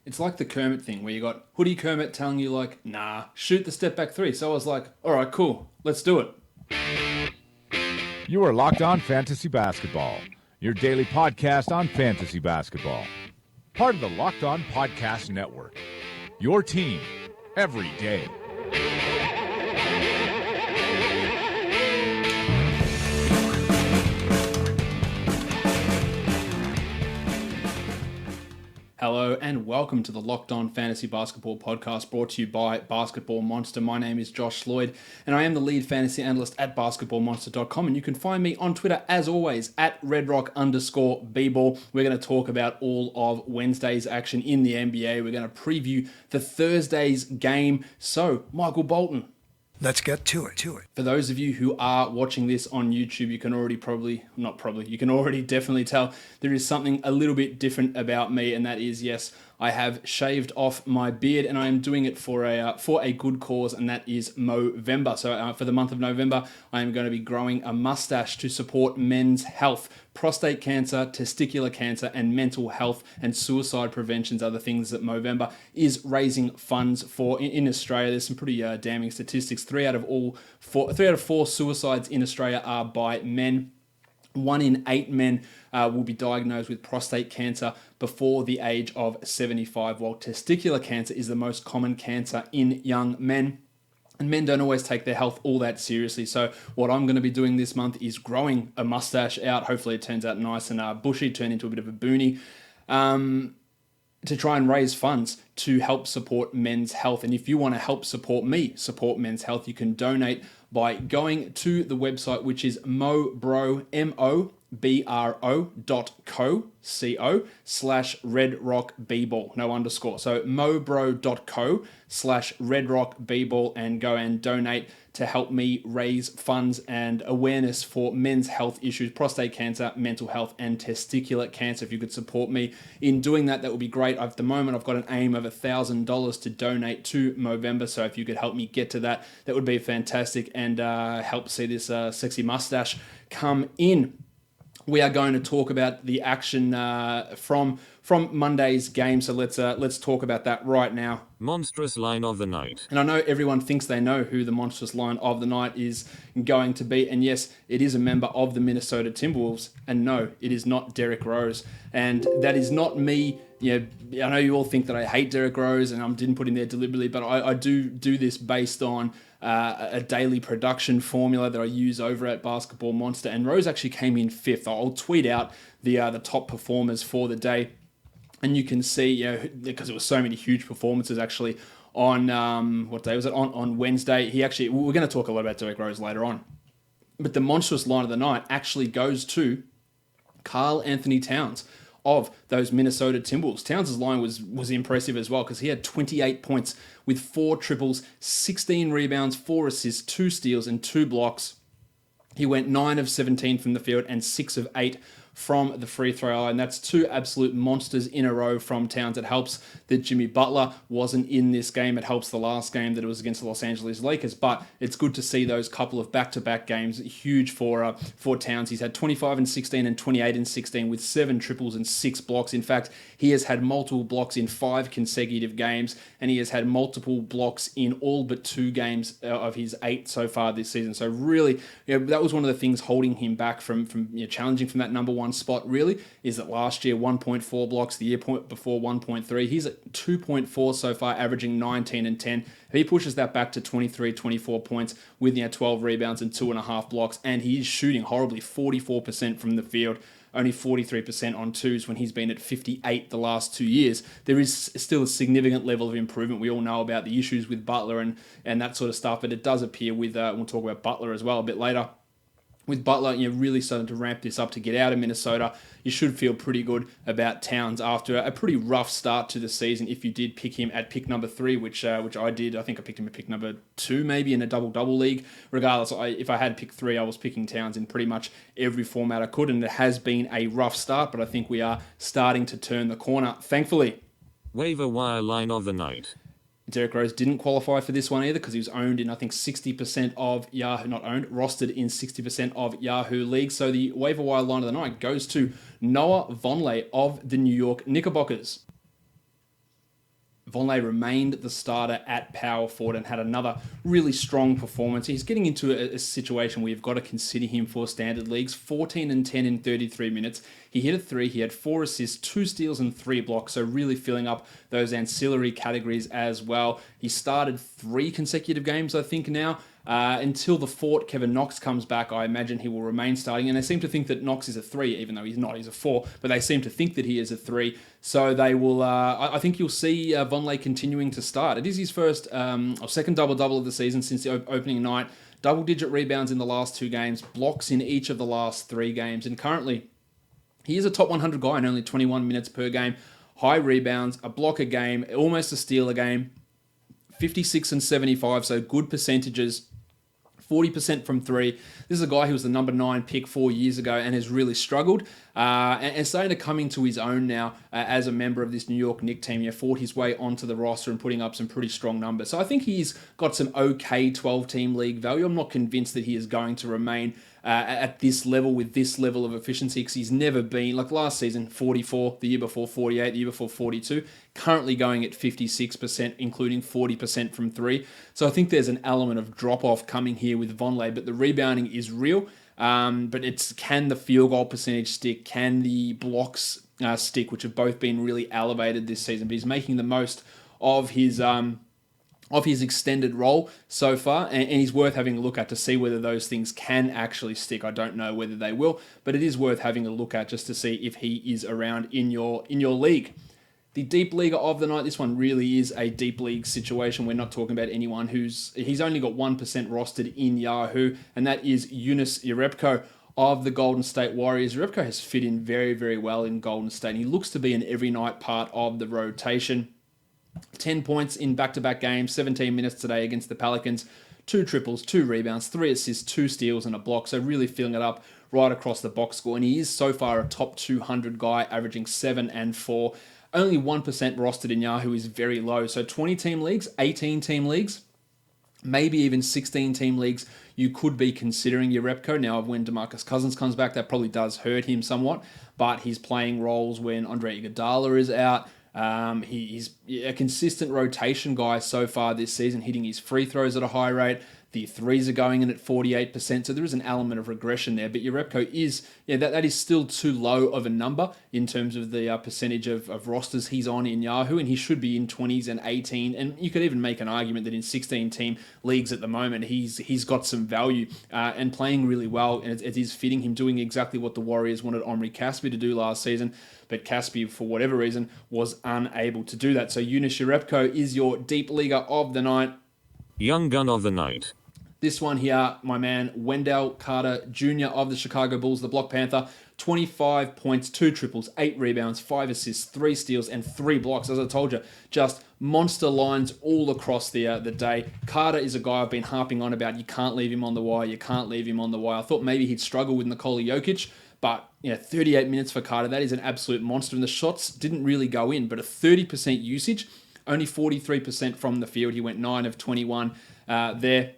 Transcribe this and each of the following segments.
It's like the Kermit thing where you got Hoodie Kermit telling you like, nah, shoot the step back three. So I was like, all right, cool, let's do it. You are Locked On Fantasy Basketball, your daily podcast on fantasy basketball. Part of the Locked On Podcast Network, your team every day. Hello and welcome to the Locked On Fantasy Basketball podcast brought to you by Basketball Monster. My name is Josh Lloyd and I am the lead fantasy analyst at basketballmonster.com, and you can find me on Twitter as always at redrock_bball. We're going to talk about all of Wednesday's action in the NBA. We're going to preview the Thursday's game. So, Michael Bolton, let's get to it. For those of you who are watching this on YouTube, you can already you can already definitely tell there is something a little bit different about me, and that is, yes, I have shaved off my beard, and I am doing it for a good cause, and that is Movember. So for the month of November, I am going to be growing a mustache to support men's health. Prostate cancer, testicular cancer, and mental health and suicide preventions are the things that Movember is raising funds for in Australia. There's some pretty damning statistics. 3 out of 4 suicides in Australia are by men. 1 in 8 men will be diagnosed with prostate cancer before the age of 75, while testicular cancer is the most common cancer in young men. And men don't always take their health all that seriously. So what I'm going to be doing this month is growing a mustache out. Hopefully it turns out nice and bushy, turn into a bit of a boonie, to try and raise funds to help support men's health. And if you want to help support me support men's health, you can donate by going to the website, which is mobro, mobro.co/redrockbball, no underscore. So mobro.co/redrockbball, and go and donate to help me raise funds and awareness for men's health issues, prostate cancer, mental health, and testicular cancer. If you could support me in doing that, that would be great. At the moment, I've got an aim of $1,000 to donate to Movember. So if you could help me get to that, that would be fantastic, and help see this sexy mustache come in. We are going to talk about the action from Monday's game, so let's talk about that right now. Monstrous line of the night. And I know everyone thinks they know who the monstrous line of the night is going to be, and yes, it is a member of the Minnesota Timberwolves, and no, it is not Derrick Rose, and that is not me. I know you all think that I hate Derrick Rose, and I didn't put him there deliberately, but I do this based on a daily production formula that I use over at Basketball Monster, and Rose actually came in 5th. I'll tweet out the top performers for the day, and you can see, because it was so many huge performances actually on what day was it? On Wednesday. We're going to talk a lot about Derrick Rose later on, but the monstrous line of the night actually goes to Karl Anthony Towns of those Minnesota Timberwolves. Towns' line was impressive as well, because he had 28 points with 4 triples, 16 rebounds, 4 assists, 2 steals, and 2 blocks. He went 9 of 17 from the field and 6 of 8 from the free throw line. That's 2 absolute monsters in a row from Towns. It helps that Jimmy Butler wasn't in this game. It helps the last game that it was against the Los Angeles Lakers, but it's good to see those couple of back-to-back games. Huge for Towns. He's had 25 and 16 and 28 and 16 with 7 triples and 6 blocks. In fact, he has had multiple blocks in 5 consecutive games, and he has had multiple blocks in all but 2 games of his 8 so far this season. So really, that was one of the things holding him back from challenging from that number 1 spot, really, is that last year 1.4 blocks, the year before 1.3. He's at 2.4 so far, averaging 19 and 10. If he pushes that back to 23, 24 points with 12 rebounds and 2.5 blocks, and he is shooting horribly, 44% from the field, only 43% on twos when he's been at 58 the last 2 years. There is still a significant level of improvement. We all know about the issues with Butler and that sort of stuff, but it does appear with, we'll talk about Butler as well a bit later, with Butler, really starting to ramp this up to get out of Minnesota. You should feel pretty good about Towns after a pretty rough start to the season. If you did pick him at pick number 3, which I did, I think I picked him at pick number 2, maybe in a double league. Regardless, if I had pick 3, I was picking Towns in pretty much every format I could, and it has been a rough start, but I think we are starting to turn the corner, thankfully. Waiver wire line of the night. Derrick Rose didn't qualify for this one either, because he was owned in, I think, 60% of Yahoo, not owned, rostered in 60% of Yahoo leagues. So the waiver wire line of the night goes to Noah Vonleh of the New York Knickerbockers. Vonleh remained the starter at power forward and had another really strong performance. He's getting into a situation where you've got to consider him for standard leagues. 14 and 10 in 33 minutes. He hit a 3, he had 4 assists, 2 steals and 3 blocks, so really filling up those ancillary categories as well. He started 3 consecutive games, I think, now. Until the fort Kevin Knox comes back, I imagine he will remain starting. And they seem to think that Knox is a 3, even though he's not. He's a 4. But they seem to think that he is a 3. So they will. I think you'll see Vonleh continuing to start. It is his first or second double-double of the season since the opening night. Double-digit rebounds in the last 2 games. Blocks in each of the last 3 games. And currently, he is a top 100 guy in only 21 minutes per game. High rebounds, a block a game, almost a steal a game. 56 and 75, so good percentages. 40% from 3. This is a guy who was the number 9 pick 4 years ago and has really struggled and starting to come into his own now as a member of this New York Knicks team. He fought his way onto the roster and putting up some pretty strong numbers. So I think he's got some okay 12-team league value. I'm not convinced that he is going to remain at this level with this level of efficiency because he's never been, like last season, 44, the year before 48, the year before 42, currently going at 56%, including 40% from 3. So I think there's an element of drop-off coming here with Vonleh, but the rebounding is real. But it's can the field goal percentage stick, can the blocks stick, which have both been really elevated this season, but he's making the most of his extended role so far, and he's worth having a look at to see whether those things can actually stick. I don't know whether they will, but it is worth having a look at just to see if he is around in your league. The deep leaguer of the night, this one really is a deep league situation. We're not talking about anyone he's only got 1% rostered in Yahoo, and that is Eunice Jerebko of the Golden State Warriors. Jerebko has fit in very, very well in Golden State, and he looks to be an every night part of the rotation. 10 points in back-to-back games, 17 minutes today against the Pelicans, 2 triples, 2 rebounds, 3 assists, 2 steals and a block. So really filling it up right across the box score. And he is so far a top 200 guy, averaging 7 and 4. Only 1% rostered in Yahoo is very low. So 20-team leagues, 18-team leagues, maybe even 16-team leagues, you could be considering Jerebko. Now, when DeMarcus Cousins comes back, that probably does hurt him somewhat, but he's playing roles when Andre Iguodala is out. He's a consistent rotation guy so far this season, hitting his free throws at a high rate. The threes are going in at 48%, so there is an element of regression there. But Jerebko is, that is still too low of a number in terms of the percentage of rosters he's on in Yahoo, and he should be in 20s and 18. And you could even make an argument that in 16-team leagues at the moment, he's got some value and playing really well, and it is fitting him doing exactly what the Warriors wanted Omri Caspi to do last season. But Caspi, for whatever reason, was unable to do that. So Eunice Jerebko is your deep leaguer of the night. Young gun of the night. This one here, my man, Wendell Carter Jr. of the Chicago Bulls, the Block Panther, 25 points, 2 triples, 8 rebounds, 5 assists, 3 steals, and 3 blocks. As I told you, just monster lines all across the day. Carter is a guy I've been harping on about. You can't leave him on the wire. You can't leave him on the wire. I thought maybe he'd struggle with Nikola Jokic, but 38 minutes for Carter, that is an absolute monster. And the shots didn't really go in, but a 30% usage, only 43% from the field. He went 9 of 21 there.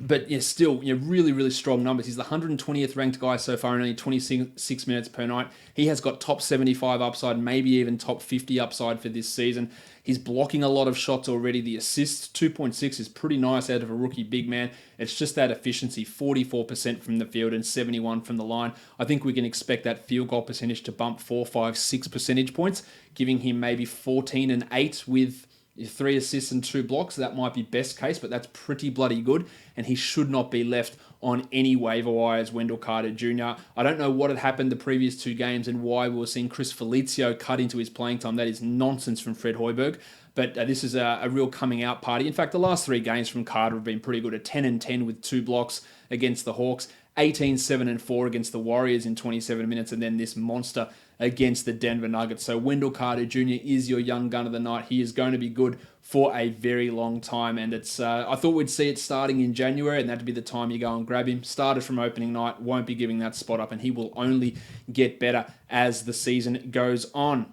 But still, really, really strong numbers. He's the 120th ranked guy so far in only 26 minutes per night. He has got top 75 upside, maybe even top 50 upside for this season. He's blocking a lot of shots already. The assists, 2.6 is pretty nice out of a rookie big man. It's just that efficiency, 44% from the field and 71 from the line. I think we can expect that field goal percentage to bump 4, 5, 6 percentage points, giving him maybe 14 and 8 with 3 assists and 2 blocks. That might be best case, but that's pretty bloody good, and he should not be left on any waiver wires, Wendell Carter Jr. I don't know what had happened the previous 2 games and why we were seeing Chris Felicio cut into his playing time. That is nonsense from Fred Hoiberg, but this is a real coming out party. In fact, the last 3 games from Carter have been pretty good. A 10 and 10 with 2 blocks against the Hawks, 18, 7 and 4 against the Warriors in 27 minutes, and then this monster against the Denver Nuggets. So Wendell Carter Jr. is your young gun of the night. He is going to be good for a very long time, and it's I thought we'd see it starting in January, and that'd be the time you go and grab him. Started from opening night, won't be giving that spot up, and he will only get better as the season goes on.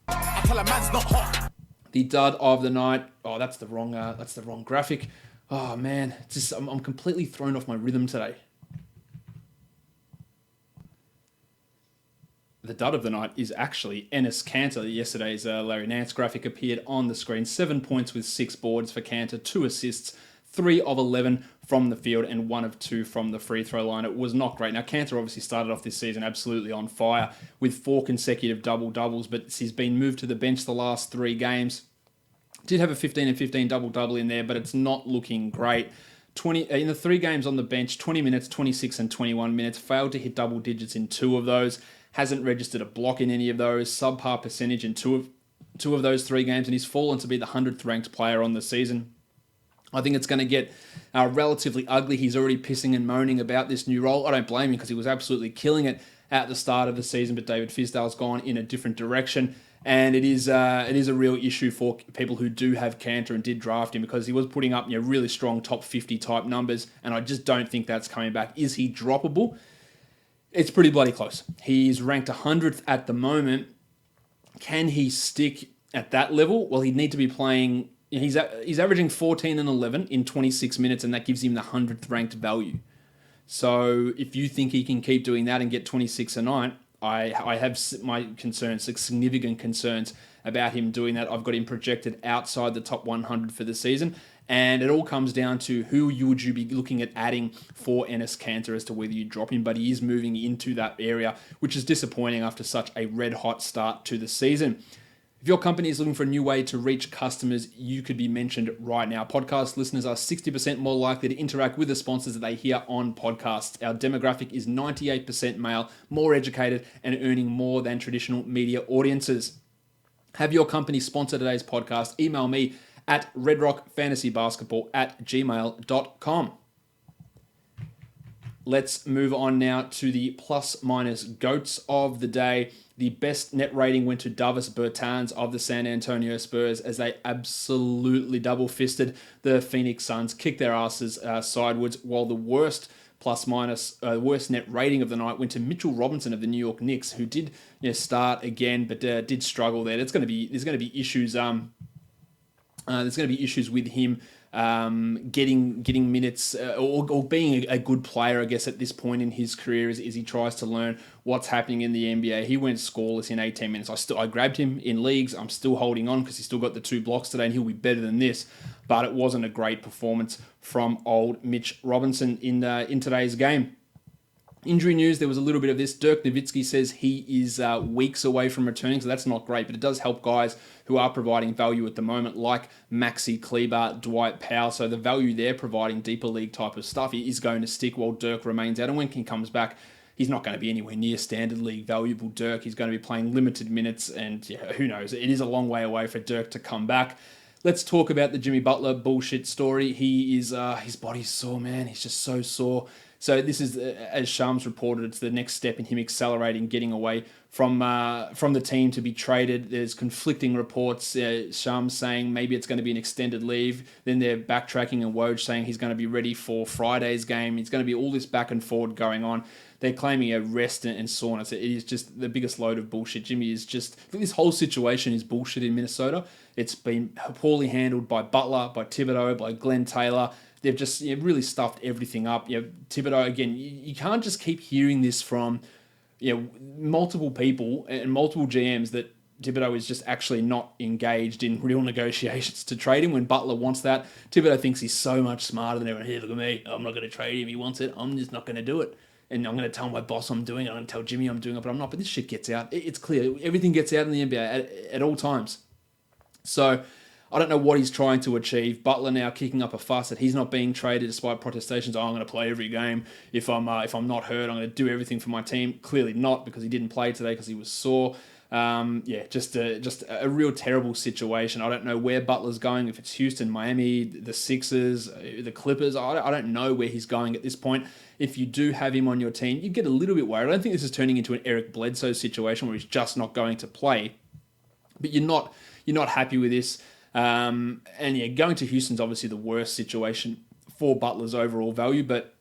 The dud of the night. Oh, that's the wrong graphic. Oh man, it's just I'm completely thrown off my rhythm today. The dud of the night is actually Enes Kanter. Yesterday's Larry Nance graphic appeared on the screen. 7 points with 6 boards for Kanter, 2 assists, 3 of 11 from the field, and 1 of 2 from the free throw line. It was not great. Now, Kanter obviously started off this season absolutely on fire with 4 consecutive double-doubles, but he's been moved to the bench the last 3 games. Did have a 15 and 15 double-double in there, but it's not looking great. In the 3 games on the bench, 20 minutes, 26 and 21 minutes, failed to hit double digits in 2 of those, hasn't registered a block in any of those, subpar percentage in two of those 3 games, and he's fallen to be the 100th ranked player on the season. I think it's going to get relatively ugly. He's already pissing and moaning about this new role. I don't blame him because he was absolutely killing it at the start of the season, but David Fizdale's gone in a different direction. And it is a real issue for people who do have Kanter and did draft him because he was putting up really strong top 50 type numbers, and I just don't think that's coming back. Is he droppable? It's pretty bloody close. He's ranked 100th at the moment. Can he stick at that level? Well, he'd need to be playing. He's averaging 14 and 11 in 26 minutes, and that gives him the 100th ranked value. So if you think he can keep doing that and get 26 a night, I have my concerns, significant concerns about him doing that. I've got him projected outside the top 100 for the season. And it all comes down to who would you be looking at adding for Enes Kanter as to whether you drop him. But he is moving into that area, which is disappointing after such a red-hot start to the season. If your company is looking for a new way to reach customers, you could be mentioned right now. Podcast listeners are 60% more likely to interact with the sponsors that they hear on podcasts. Our demographic is 98% male, more educated, and earning more than traditional media audiences. Have your company sponsor today's podcast. Email me at redrockfantasybasketball@gmail.com. Let's move on now to the plus-minus GOATs of the day. The best net rating went to Davis Bertans of the San Antonio Spurs as they absolutely double-fisted the Phoenix Suns, kicked their asses sideways, while the worst worst net rating of the night went to Mitchell Robinson of the New York Knicks, who did start again, but did struggle there. There's going to be issues. There's going to be issues with him getting minutes or being a good player, I guess, at this point in his career as he tries to learn what's happening in the NBA. He went scoreless in 18 minutes. I grabbed him in leagues. I'm still holding on because he still got the 2 blocks today, and he'll be better than this. But it wasn't a great performance from old Mitch Robinson in today's game. Injury news, there was a little bit of this. Dirk Nowitzki says he is weeks away from returning, so that's not great, but it does help guys who are providing value at the moment, like Maxi Kleber, Dwight Powell. So the value they're providing, deeper league type of stuff, is going to stick while Dirk remains out. And when he comes back, he's not going to be anywhere near standard league valuable Dirk. He's going to be playing limited minutes, and who knows? It is a long way away for Dirk to come back. Let's talk about the Jimmy Butler bullshit story. He is his body's sore, man. He's just so sore. So this is, as Shams reported, it's the next step in him accelerating, getting away from the team to be traded. There's conflicting reports. Shams saying maybe it's going to be an extended leave. Then they're backtracking, and Woj saying he's going to be ready for Friday's game. It's going to be all this back and forward going on. They're claiming a rest and soreness. It is just the biggest load of bullshit. Jimmy is just... This whole situation is bullshit in Minnesota. It's been poorly handled by Butler, by Thibodeau, by Glenn Taylor. They've just really stuffed everything up. Thibodeau, again, you can't just keep hearing this from multiple people and multiple GMs that Thibodeau is just actually not engaged in real negotiations to trade him when Butler wants that. Thibodeau thinks he's so much smarter than everyone. Here, look at me. I'm not going to trade him. He wants it. I'm just not going to do it. And I'm going to tell my boss I'm doing it. I'm going to tell Jimmy I'm doing it, but I'm not. But this shit gets out. It's clear. Everything gets out in the NBA at all times. So I don't know what he's trying to achieve. Butler now kicking up a fuss that he's not being traded despite protestations. I'm going to play every game. If I'm not hurt, I'm going to do everything for my team. Clearly not, because he didn't play today because he was sore. Just a real terrible situation. I don't know where Butler's going. If it's Houston, Miami, the Sixers, the Clippers, I don't know where he's going at this point. If you do have him on your team, you get a little bit worried. I don't think this is turning into an Eric Bledsoe situation where he's just not going to play. But you're not happy with this. Going to Houston's obviously the worst situation for Butler's overall value, but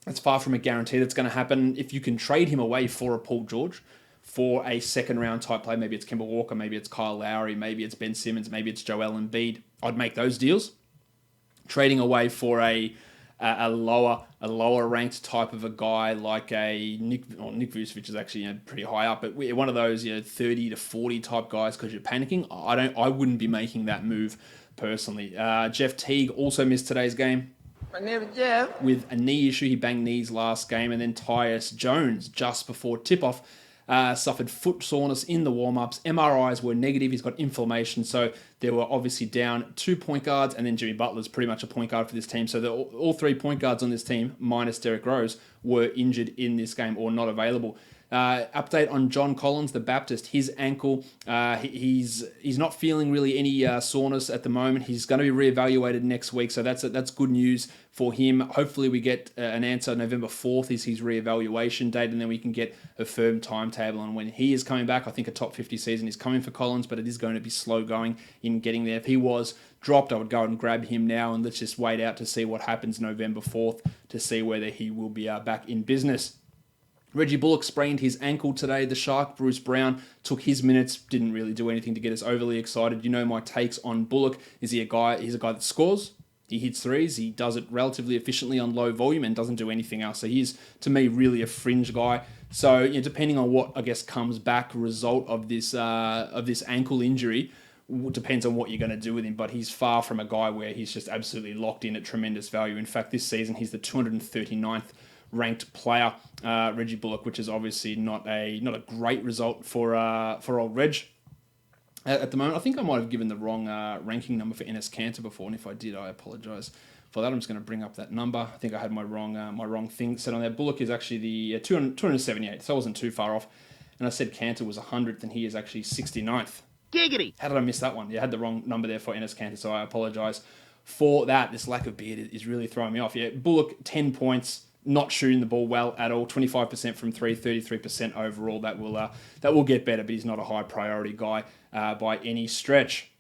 it's far from a guarantee that's going to happen. If you can trade him away for a Paul George, for a second round type play, maybe it's Kemba Walker, maybe it's Kyle Lowry, maybe it's Ben Simmons, maybe it's Joel Embiid, I'd make those deals. Trading away for a a lower ranked type of a guy like a Nick Vucevic is actually pretty high up, but one of those 30 to 40 type guys because you're panicking. I wouldn't be making that move personally. Jeff Teague also missed today's game. My name is Jeff. With a knee issue. He banged knees last game. And then Tyus Jones, just before tip-off, suffered foot soreness in the warm-ups. MRIs were negative. He's got inflammation. So they were obviously down 2 point guards. And then Jimmy Butler's pretty much a point guard for this team. So all 3 point guards on this team, minus Derrick Rose, were injured in this game or not available. Update on John Collins, the Baptist. His ankle, he's not feeling really any soreness at the moment. He's going to be reevaluated next week, so that's good news for him. Hopefully we get an answer. November 4th is his reevaluation date, and then we can get a firm timetable on when he is coming back. I think a top 50 season is coming for Collins, but it is going to be slow going in getting there. If he was dropped, I would go and grab him now, and let's just wait out to see what happens November 4th to see whether he will be back in business. Reggie Bullock sprained his ankle today. The Shark, Bruce Brown, took his minutes. Didn't really do anything to get us overly excited. You know my takes on Bullock. He's a guy that scores. He hits threes. He does it relatively efficiently on low volume and doesn't do anything else. So he's, to me, really a fringe guy. So depending on what, I guess, comes back result of this ankle injury, depends on what you're going to do with him. But he's far from a guy where he's just absolutely locked in at tremendous value. In fact, this season, he's the 239th ranked player, Reggie Bullock, which is obviously not a great result for old Reg at the moment. I think I might have given the wrong ranking number for Enes Kanter before, and if I did, I apologise for that. I'm just going to bring up that number. I think I had my wrong thing set on there. Bullock is actually the 278, so I wasn't too far off. And I said Kanter was 100th, and he is actually 69th. Giggity! How did I miss that one? Yeah, I had the wrong number there for Enes Kanter, so I apologise for that. This lack of beard is really throwing me off. Yeah, Bullock, 10 points. Not shooting the ball well at all. 25% from 3, 33% overall. That will get better, but he's not a high priority guy by any stretch.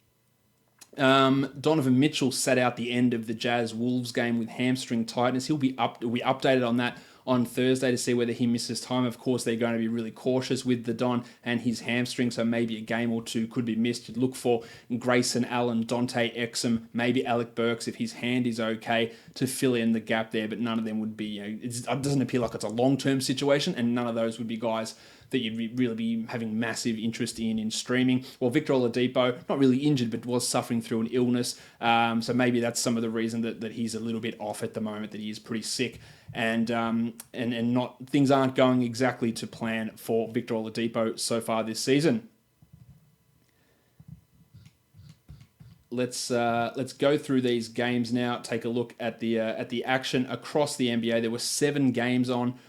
Donovan Mitchell sat out the end of the Jazz Wolves game with hamstring tightness. He'll be updated on that on Thursday to see whether he misses time. Of course, they're going to be really cautious with the Don and his hamstring, so maybe a game or two could be missed. You'd look for Grayson Allen, Dante Exum, maybe Alec Burks if his hand is okay to fill in the gap there, but none of them would be, it doesn't appear like it's a long-term situation, and none of those would be guys that you'd really be having massive interest in streaming. Well, Victor Oladipo, not really injured, but was suffering through an illness. So maybe that's some of the reason that he's a little bit off at the moment, that he is pretty sick. And not things aren't going exactly to plan for Victor Oladipo so far this season. Let's go through these games now. Take a look at the action across the NBA. There were 7 games on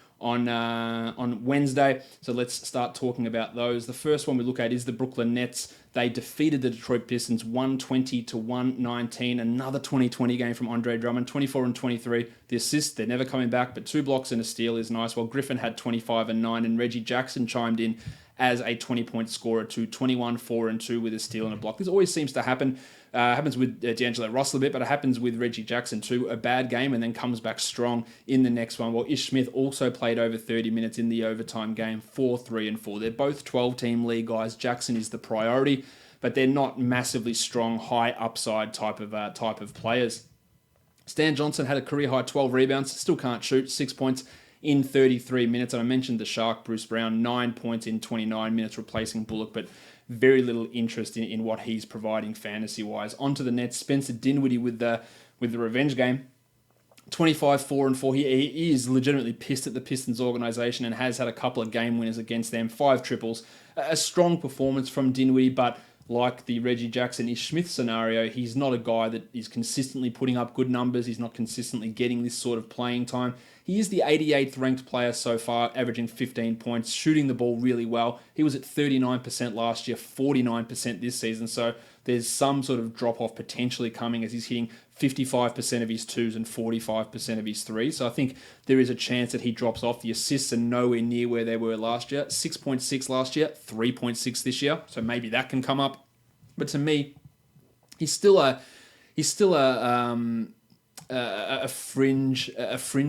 Wednesday, so let's start talking about those. The first one we look at is the Brooklyn Nets. They defeated the Detroit Pistons 120-119. Another 20-20 game from Andre Drummond, 24 and 23. The assists, they're never coming back, but 2 blocks and a steal is nice. While Griffin had 25 and 9, and Reggie Jackson chimed in as a 20-point scorer to 21, 4 and 2 with a steal and a block. This always seems to happen. Happens with D'Angelo Russell a bit, but it happens with Reggie Jackson too. A bad game and then comes back strong in the next one. While Ish Smith also played over 30 minutes in the overtime game, 4, 3 and 4. They're both 12-team league guys. Jackson is the priority, but they're not massively strong, high upside type of players. Stan Johnson had a career-high 12 rebounds, still can't shoot, 6 points in 33 minutes. And I mentioned the Shark, Bruce Brown, 9 points in 29 minutes, replacing Bullock, but very little interest in what he's providing fantasy-wise. Onto the Nets, Spencer Dinwiddie with the revenge game. 25, 4 and 4. He is legitimately pissed at the Pistons organization and has had a couple of game winners against them. 5 triples. A strong performance from Dinwiddie, but like the Reggie Jackson-ish Smith scenario, he's not a guy that is consistently putting up good numbers. He's not consistently getting this sort of playing time. He is the 88th ranked player so far, averaging 15 points, shooting the ball really well. He was at 39% last year, 49% this season. So there's some sort of drop-off potentially coming as he's hitting 55% of his twos and 45% of his threes. So I think there is a chance that he drops off. The assists are nowhere near where they were last year. 6.6 last year, 3.6 this year. So maybe that can come up. But to me, he's still a fringe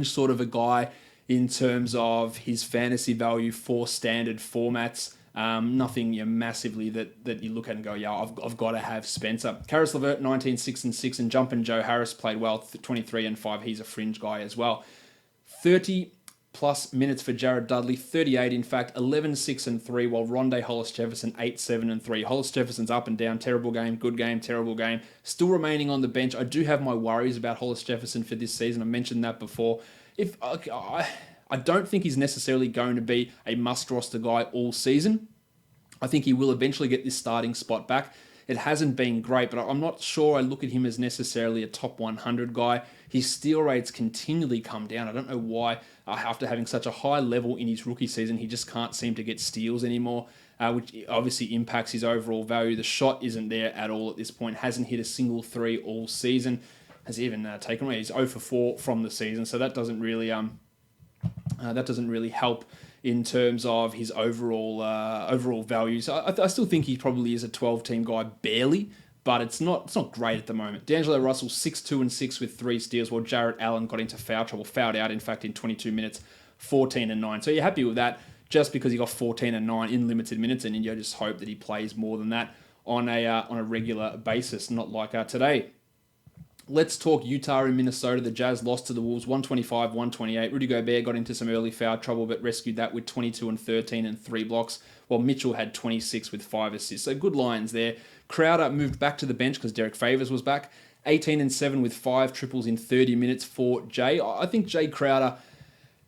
sort of a guy in terms of his fantasy value for standard formats. Nothing massively that you look at and go, yeah, I've got to have Spencer. Karis LeVert, 19, 6 and 6, and Jumpin' Joe Harris played well, 23 and 5. He's a fringe guy as well. 30 plus minutes for Jared Dudley, 38 in fact, 11, 6 and 3, while Rondé Hollis Jefferson, 8, 7 and 3. Hollis Jefferson's up and down, terrible game, good game, terrible game. Still remaining on the bench. I do have my worries about Hollis Jefferson for this season. I mentioned that before. I don't think he's necessarily going to be a must-roster guy all season. I think he will eventually get this starting spot back. It hasn't been great, but I'm not sure I look at him as necessarily a top 100 guy. His steal rates continually come down. I don't know why, after having such a high level in his rookie season, he just can't seem to get steals anymore, which obviously impacts his overall value. The shot isn't there at all at this point. Hasn't hit a single three all season. Has even taken away. He's 0 for 4 from the season, so that doesn't really help in terms of his overall value. So I still think he probably is a 12-team guy, barely, but it's not great at the moment. D'Angelo Russell, 6, 2 and 6 with 3 steals, while Jarrett Allen got into foul trouble, fouled out, in fact, in 22 minutes, 14 and 9. So you're happy with that just because he got 14 and 9 in limited minutes, and you just hope that he plays more than that on a regular basis, not like today. Let's talk Utah and Minnesota. The Jazz lost to the Wolves 125-128. Rudy Gobert got into some early foul trouble, but rescued that with 22 and 13 and 3 blocks, while Mitchell had 26 with 5 assists. So good lines there. Crowder moved back to the bench because Derek Favors was back. 18 and 7 with 5 triples in 30 minutes for Jay. I think Jay Crowder,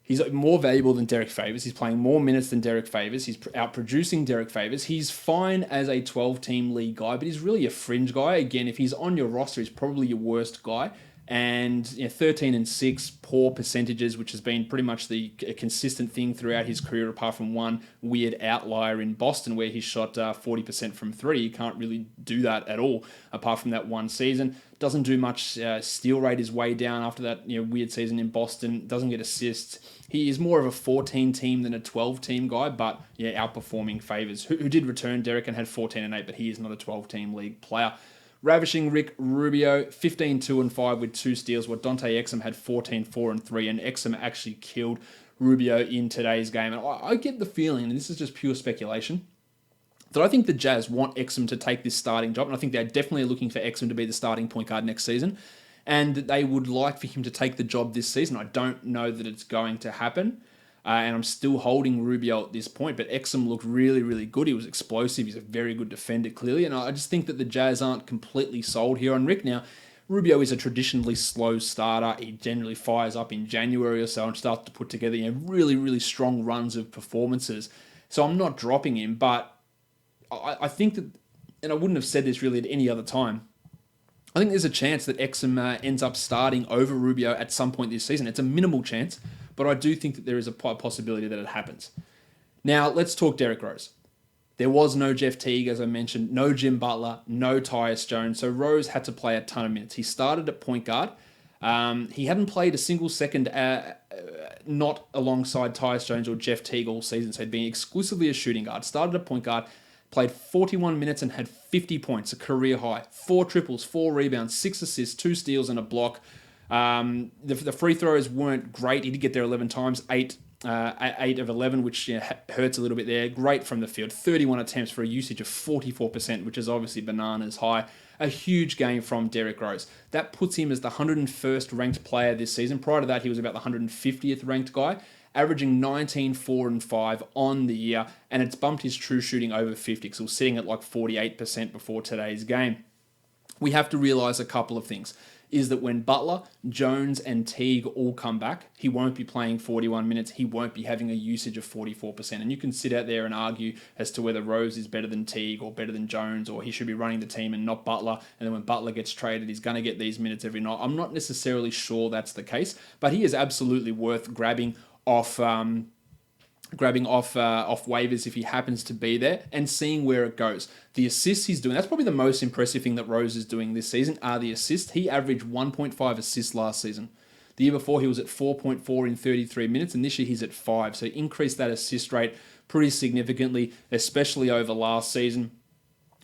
he's more valuable than Derek Favors. He's playing more minutes than Derek Favors. He's outproducing Derek Favors. He's fine as a 12-team league guy, but he's really a fringe guy. Again, if he's on your roster, he's probably your worst guy. And 13 and 6, poor percentages, which has been pretty much the consistent thing throughout his career, apart from one weird outlier in Boston where he shot 40% from 3. You can't really do that at all, apart from that one season. Doesn't do much. Steal rate is way down after that weird season in Boston. Doesn't get assists. He is more of a 14-team than a 12-team guy, but outperforming Favors, who did return Derek and had 14 and 8, but he is not a 12-team league player. Ravishing Rick Rubio, 15, 2 and 5 with 2 steals, while Dante Exum had 14, 4 and 3, and Exum actually killed Rubio in today's game. And I get the feeling, and this is just pure speculation, that I think the Jazz want Exum to take this starting job, and I think they're definitely looking for Exum to be the starting point guard next season, and they would like for him to take the job this season. I don't know that it's going to happen. And I'm still holding Rubio at this point, but Exum looked really, really good. He was explosive. He's a very good defender, clearly. And I just think that the Jazz aren't completely sold here on Rick. Now, Rubio is a traditionally slow starter. He generally fires up in January or so and starts to put together really, really strong runs of performances. So I'm not dropping him, but I think that, and I wouldn't have said this really at any other time, I think there's a chance that Exum ends up starting over Rubio at some point this season. It's a minimal chance, but I do think that there is a possibility that it happens. Now, let's talk Derrick Rose. There was no Jeff Teague, as I mentioned, no Jim Butler, no Tyus Jones, so Rose had to play a ton of minutes. He started at point guard. He hadn't played a single second not alongside Tyus Jones or Jeff Teague all season, so he'd been exclusively a shooting guard. Started at point guard, played 41 minutes and had 50 points, a career high. 4 triples, 4 rebounds, 6 assists, 2 steals and a block. The free throws weren't great. He did get there 11 times, 8 of 11, which hurts a little bit there. Great from the field. 31 attempts for a usage of 44%, which is obviously bananas high. A huge game from Derrick Rose. That puts him as the 101st ranked player this season. Prior to that, he was about the 150th ranked guy, averaging 19, 4 and 5 on the year, and it's bumped his true shooting over 50, because he was sitting at like 48% before today's game. We have to realize a couple of things. Is that when Butler, Jones, and Teague all come back, he won't be playing 41 minutes. He won't be having a usage of 44%. And you can sit out there and argue as to whether Rose is better than Teague or better than Jones, or he should be running the team and not Butler. And then when Butler gets traded, he's going to get these minutes every night. I'm not necessarily sure that's the case, but he is absolutely worth grabbing off waivers if he happens to be there, and seeing where it goes. The assists he's doing, that's probably the most impressive thing that Rose is doing this season, are the assists. He averaged 1.5 assists last season. The year before, he was at 4.4 in 33 minutes, and this year he's at 5. So he increased that assist rate pretty significantly, especially over last season.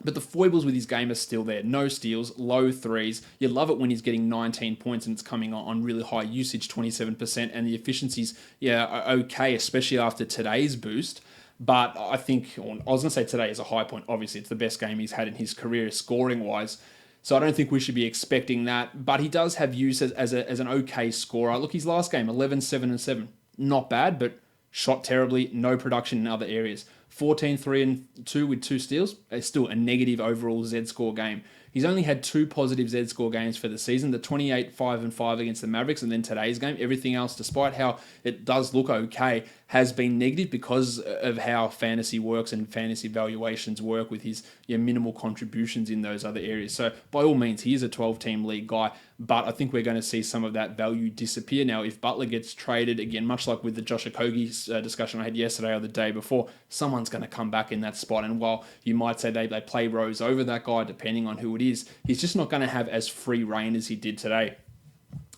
But the foibles with his game are still there. No steals, low threes. You love it when he's getting 19 points and it's coming on really high usage, 27%, and the efficiencies, are okay, especially after today's boost. But I think, or I was going to say today is a high point. Obviously, it's the best game he's had in his career scoring-wise. So I don't think we should be expecting that. But he does have use as an okay scorer. Look, his last game, 11, 7, and 7. Not bad, but shot terribly. No production in other areas. 14, 3, and 2 with 2 steals. It's still a negative overall Z-score game. He's only had 2 positive Z-score games for the season, the 28, 5, and 5 against the Mavericks, and then today's game. Everything else, despite how it does look okay, has been negative because of how fantasy works and fantasy valuations work with his minimal contributions in those other areas. So by all means, he is a 12-team league guy, but I think we're going to see some of that value disappear. Now, if Butler gets traded, again, much like with the Josh Okogie discussion I had yesterday or the day before, someone's going to come back in that spot. And while you might say they play Rose over that guy, depending on who it is, he's just not going to have as free reign as he did today.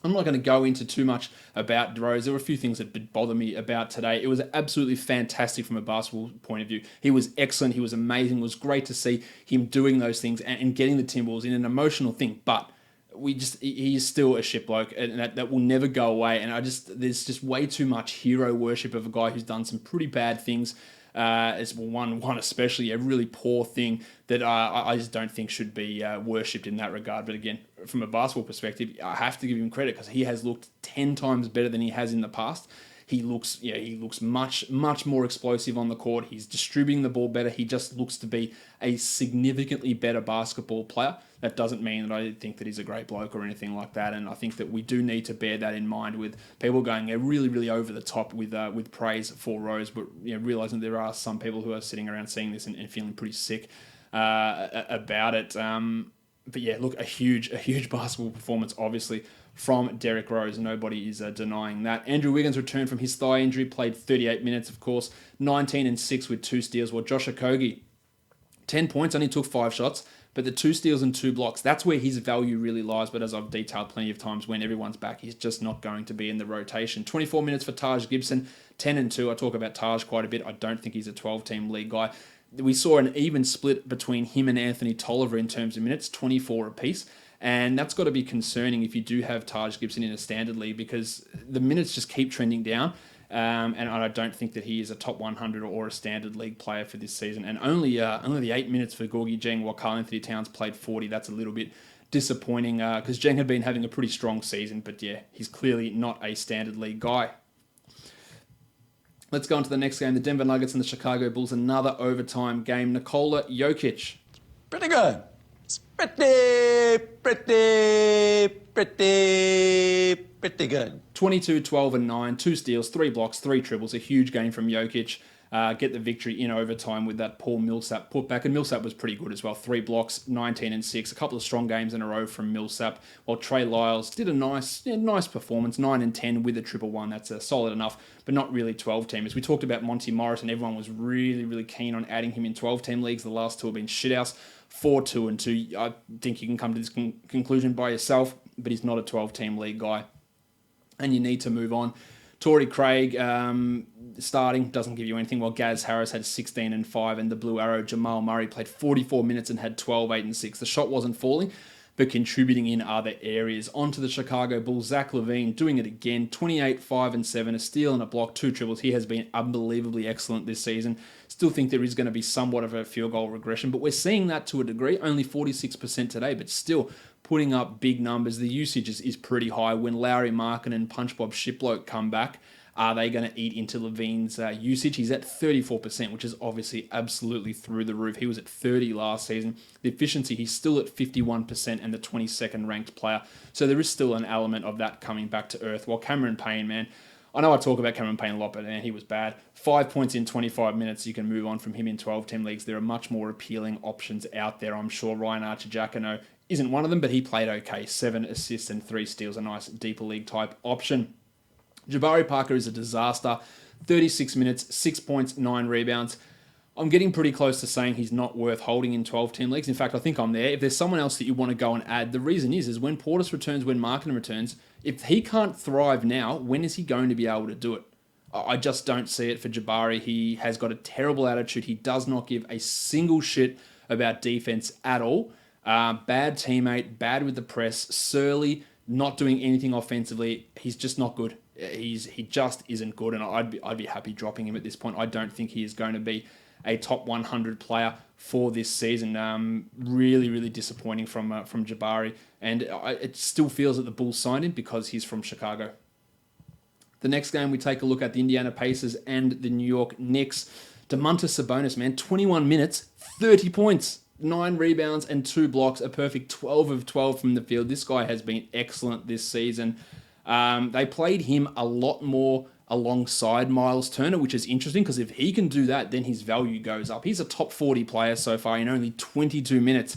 I'm not going to go into too much about Rose. There were a few things that did bother me about today. It was absolutely fantastic from a basketball point of view. He was excellent. He was amazing. It was great to see him doing those things and getting the Timberwolves in an emotional thing. But he is still a shit bloke, and that will never go away. And there's just way too much hero worship of a guy who's done some pretty bad things. As one especially, a really poor thing that I just don't think should be worshipped in that regard. But again, from a basketball perspective, I have to give him credit because he has looked 10 times better than he has in the past. He looks much more explosive on the court. He's distributing the ball better. He just looks to be a significantly better basketball player. That doesn't mean that I think that he's a great bloke or anything like that. And I think that we do need to bear that in mind with people going really, really over the top with praise for Rose, but realizing there are some people who are sitting around seeing this and feeling pretty sick about it. But yeah, look, a huge basketball performance, obviously, from Derrick Rose. Nobody is denying that. Andrew Wiggins returned from his thigh injury, played 38 minutes, of course, 19 and 6 with 2 steals, while Josh Okogie, 10 points, only took 5 shots, but the 2 steals and 2 blocks, that's where his value really lies. But as I've detailed plenty of times, when everyone's back, he's just not going to be in the rotation. 24 minutes for Taj Gibson, 10 and 2. I talk about Taj quite a bit. I don't think he's a 12-team league guy. We saw an even split between him and Anthony Tolliver in terms of minutes, 24 apiece. And that's got to be concerning if you do have Taj Gibson in a standard league, because the minutes just keep trending down. And I don't think that he is a top 100 or a standard league player for this season. And only the 8 minutes for Gorgie Jeng, while Karl Anthony Towns played 40. That's a little bit disappointing because Jeng had been having a pretty strong season. But yeah, he's clearly not a standard league guy. Let's go on to the next game. The Denver Nuggets and the Chicago Bulls. Another overtime game. Nikola Jokic. Pretty good. It's pretty good. 22, 12, and 9. 2 steals, 3 blocks, 3 triples. A huge game from Jokic. Get the victory in overtime with that Paul Millsap putback. And Millsap was pretty good as well. 3 blocks, 19 and 6. A couple of strong games in a row from Millsap. While Trey Lyles did a nice performance. 9 and 10 with a 1-1. That's solid enough, but not really 12-teamers. We talked about Monty Morris, and everyone was really, really keen on adding him in 12-team leagues. The last 2 have been shithouse. 4, 2, and 2. I think you can come to this conclusion by yourself, but he's not a 12-team league guy. And you need to move on. Torrey Craig starting doesn't give you anything, while Gaz Harris had 16 and 5, and the Blue Arrow Jamal Murray played 44 minutes and had 12, 8, and 6. The shot wasn't falling, but contributing in other areas. On to the Chicago Bulls. Zach LaVine doing it again. 28, 5, and 7. A steal and a block, 2 triples. He has been unbelievably excellent this season. Still think there is going to be somewhat of a field goal regression, but we're seeing that to a degree. Only 46% today, but still putting up big numbers. The usage is pretty high. When Lowry Markin and Punch Bob Shiploke come back, are they going to eat into LaVine's usage? He's at 34%, which is obviously absolutely through the roof. He was at 30 last season. The efficiency, he's still at 51% and the 22nd ranked player. So there is still an element of that coming back to earth. While Cameron Payne, man, I know I talk about Cameron Payne a lot, but man, he was bad. 5 points in 25 minutes. You can move on from him in 12-team leagues. There are much more appealing options out there. I'm sure Ryan Archer-Jacquino isn't one of them, but he played okay. 7 assists and 3 steals, a nice deeper league type option. Jabari Parker is a disaster. 36 minutes, 6 points, 9 rebounds. I'm getting pretty close to saying he's not worth holding in 12-team leagues. In fact, I think I'm there. If there's someone else that you want to go and add, the reason is when Portis returns, when Markkanen returns, if he can't thrive now, when is he going to be able to do it? I just don't see it for Jabari. He has got a terrible attitude. He does not give a single shit about defense at all. Bad teammate, bad with the press, surly, not doing anything offensively. He's just not good. he just isn't good, and I'd be happy dropping him at this point. I don't think he is going to be a top 100 player for this season. Really, really disappointing from Jabari, and it still feels that the Bulls signed him because he's from Chicago. The next game, we take a look at the Indiana Pacers and the New York Knicks. Domantas Sabonis, man, 21 minutes, 30 points, 9 rebounds and 2 blocks, a perfect 12 of 12 from the field. This guy has been excellent this season. They played him a lot more alongside Miles Turner, which is interesting because if he can do that, then his value goes up. He's a top 40 player so far in only 22 minutes.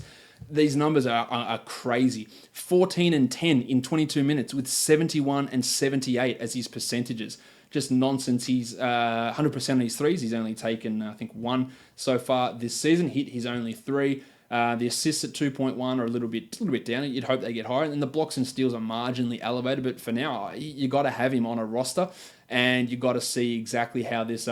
These numbers are crazy. 14 and 10 in 22 minutes with 71 and 78 as his percentages. Just nonsense. He's 100% on his threes. He's only taken, I think, 1 so far this season. Hit his only 3. The assists at 2.1 are a little bit down. You'd hope they get higher. And then the blocks and steals are marginally elevated. But for now, you got to have him on a roster, and you got to see exactly how this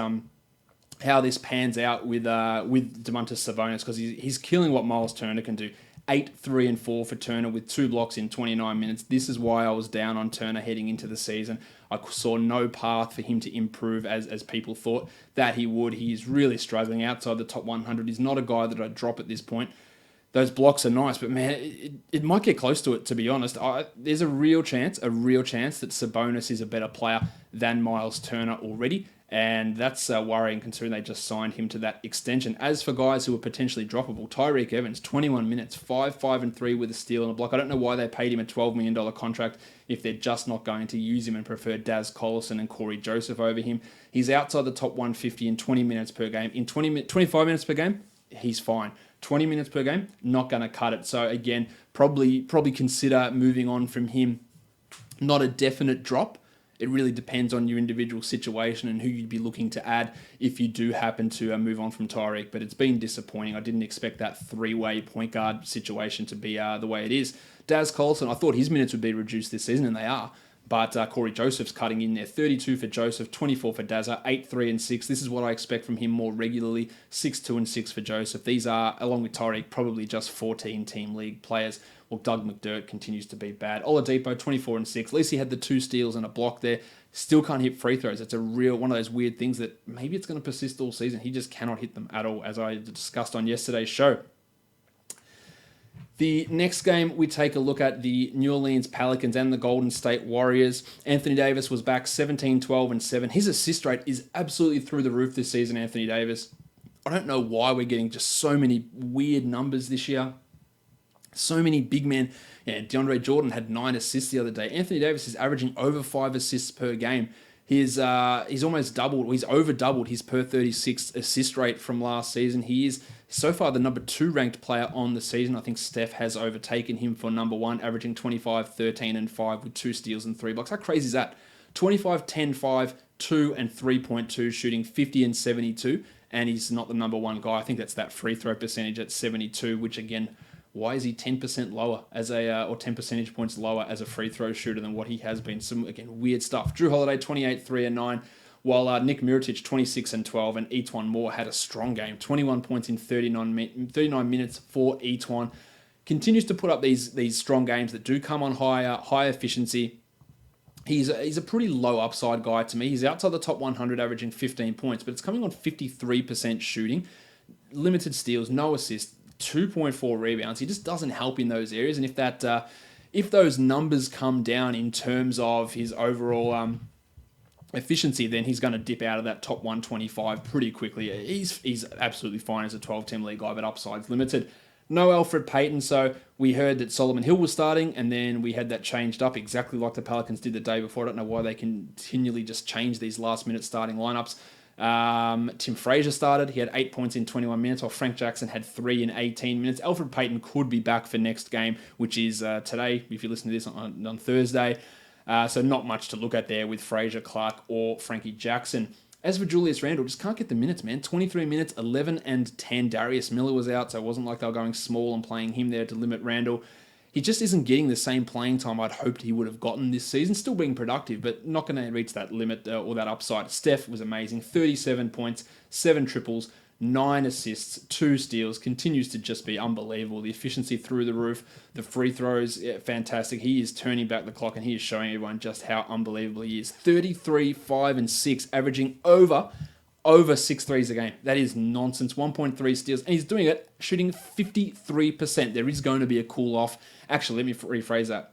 pans out with Domantas Sabonis, because he's killing what Miles Turner can do. 8, 3, and 4 for Turner with 2 blocks in 29 minutes. This is why I was down on Turner heading into the season. I saw no path for him to improve as people thought that he would. He's really struggling outside the top 100. He's not a guy that I'd drop at this point. Those blocks are nice, but man, it might get close to it, to be honest. There's a real chance that Sabonis is a better player than Miles Turner already. And that's worrying considering they just signed him to that extension. As for guys who are potentially droppable, Tyreke Evans, 21 minutes, 5, 5, and 3 with a steal and a block. I don't know why they paid him a $12 million contract if they're just not going to use him and prefer Daz Collison and Corey Joseph over him. He's outside the top 150 in 20 minutes per game. In 25 minutes per game, he's fine. 20 minutes per game, not going to cut it. So again, probably consider moving on from him. Not a definite drop. It really depends on your individual situation and who you'd be looking to add if you do happen to move on from Tyreke. But it's been disappointing. I didn't expect that 3-way point guard situation to be the way it is. Daz Collison, I thought his minutes would be reduced this season, and they are. But Corey Joseph's cutting in there. 32 for Joseph, 24 for Dazza, 8, 3, and 6. This is what I expect from him more regularly. 6, 2, and 6 for Joseph. These are, along with Tyreke, probably just 14-team league players. Well, Doug McDermott continues to be bad. Oladipo, 24 and 6. At least he had the 2 steals and a block there. Still can't hit free throws. It's a real one of those weird things that maybe it's going to persist all season. He just cannot hit them at all, as I discussed on yesterday's show. The next game, we take a look at the New Orleans Pelicans and the Golden State Warriors. Anthony Davis was back 17, 12, and 7. His assist rate is absolutely through the roof this season, Anthony Davis. I don't know why we're getting just so many weird numbers this year. So many big men. Yeah, DeAndre Jordan had 9 assists the other day. Anthony Davis is averaging over 5 assists per game. He's almost doubled. He's over doubled his per 36 assist rate from last season. He is so far the number 2 ranked player on the season. I think Steph has overtaken him for number 1, averaging 25, 13, and 5 with 2 steals and 3 blocks. How crazy is that? 25, 10, 5, 2, and 3.2, shooting 50 and 72. And he's not the number 1 guy. I think that's that free throw percentage at 72, which again, why is he 10% lower or 10 percentage points lower as a free throw shooter than what he has been? Some, again, weird stuff. Drew Holiday, 28, 3, and 9, while Nick Mirotic, 26 and 12, and Etuan Moore had a strong game. 21 points in 39 minutes for Etuan. Continues to put up these strong games that do come on high efficiency. He's a pretty low upside guy to me. He's outside the top 100, averaging 15 points, but it's coming on 53% shooting, limited steals, no assists, 2.4 rebounds. He just doesn't help in those areas. And if those numbers come down in terms of his overall efficiency, then he's going to dip out of that top 125 pretty quickly. He's absolutely fine as a 12-team league guy, but upside's limited. No Alfred Payton, so we heard that Solomon Hill was starting, and then we had that changed up exactly like the Pelicans did the day before. I don't know why they continually just change these last-minute starting lineups. Tim Frazier started. He had 8 points in 21 minutes, while Frank Jackson had 3 in 18 minutes. Alfred Payton could be back for next game, which is today, if you listen to this on Thursday. So not much to look at there with Frazier, Clark, or Frankie Jackson. As for Julius Randle, just can't get the minutes, man. 23 minutes, 11 and 10. Darius Miller was out, so it wasn't like they were going small and playing him there to limit Randle. He just isn't getting the same playing time I'd hoped he would have gotten this season. Still being productive, but not going to reach that limit or that upside. Steph was amazing. 37 points, 7 triples, 9 assists, 2 steals, continues to just be unbelievable. The efficiency through the roof, the free throws, fantastic. He is turning back the clock and he is showing everyone just how unbelievable he is. 33, 5, and 6, averaging over 6 threes a game. That is nonsense. 1.3 steals, and he's doing it shooting 53%. There is going to be a cool off. Actually, let me rephrase that.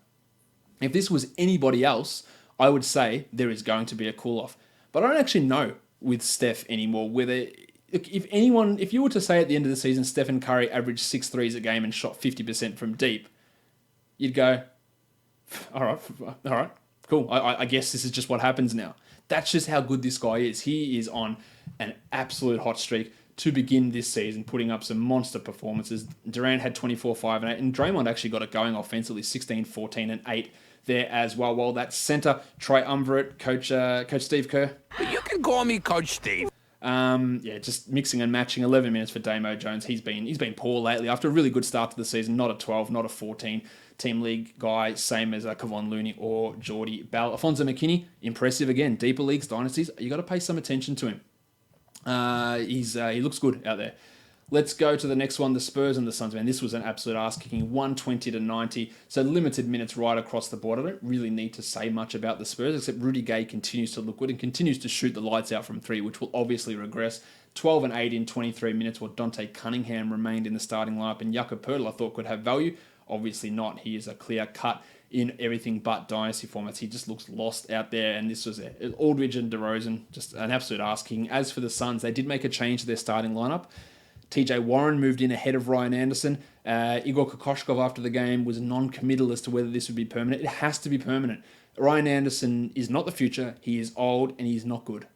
If this was anybody else, I would say there is going to be a cool off. But I don't actually know with Steph anymore whether... If you were to say at the end of the season, Stephen Curry averaged 6 threes a game and shot 50% from deep, you'd go, all right, cool. I guess this is just what happens now. That's just how good this guy is. He is on an absolute hot streak to begin this season, putting up some monster performances. Durant had 24, 5, and 8, and Draymond actually got it going offensively, 16, 14, and 8 there as well. While that center, triumvirate, Coach Steve Kerr. You can call me Coach Steve. Just mixing and matching. 11 minutes for Damo Jones. He's been poor lately after a really good start to the season. Not a 12, not a 14 team league guy. Same as Kevon Looney or Geordie Bell. Alfonso McKinney, impressive again. Deeper leagues, dynasties. You got to pay some attention to him. He looks good out there. Let's go to the next one, the Spurs and the Suns. Man, this was an absolute ass-kicking, 120-90. So limited minutes right across the board. I don't really need to say much about the Spurs, except Rudy Gay continues to look good and continues to shoot the lights out from 3, which will obviously regress. 12 and 8 in 23 minutes, while Dante Cunningham remained in the starting lineup. And Jakob Poeltl, I thought, could have value. Obviously not. He is a clear cut in everything but dynasty formats. He just looks lost out there, and this was it. Aldridge and DeRozan, just an absolute ass-kicking. As for the Suns, they did make a change to their starting lineup. TJ Warren moved in ahead of Ryan Anderson. Igor Kokoshkov after the game was non-committal as to whether this would be permanent. It has to be permanent. Ryan Anderson is not the future. He is old and he's not good.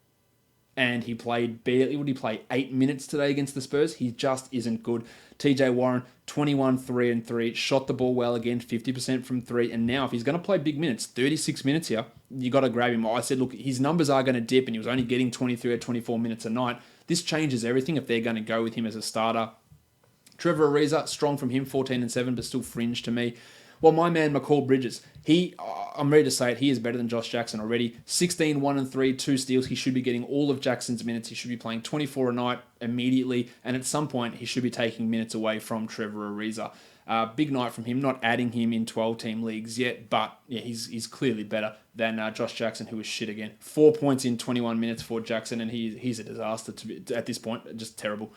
And he played barely, would he play 8 minutes today against the Spurs? He just isn't good. TJ Warren, 21, 3 and 3, shot the ball well again, 50% from 3. And now if he's going to play big minutes, 36 minutes here, you got to grab him. I said, look, his numbers are going to dip and he was only getting 23 or 24 minutes a night. This changes everything if they're going to go with him as a starter. Trevor Ariza, strong from him, 14 and 7, but still fringe to me. Well, my man, McCall Bridges, I'm ready to say it, he is better than Josh Jackson already. 16, 1 and 3, 2 steals. He should be getting all of Jackson's minutes. He should be playing 24 a night immediately, and at some point, he should be taking minutes away from Trevor Ariza. Big night from him, not adding him in 12-team leagues yet, but yeah, he's clearly better than Josh Jackson, who was shit again. 4 points in 21 minutes for Jackson, and he's a disaster at this point, just terrible.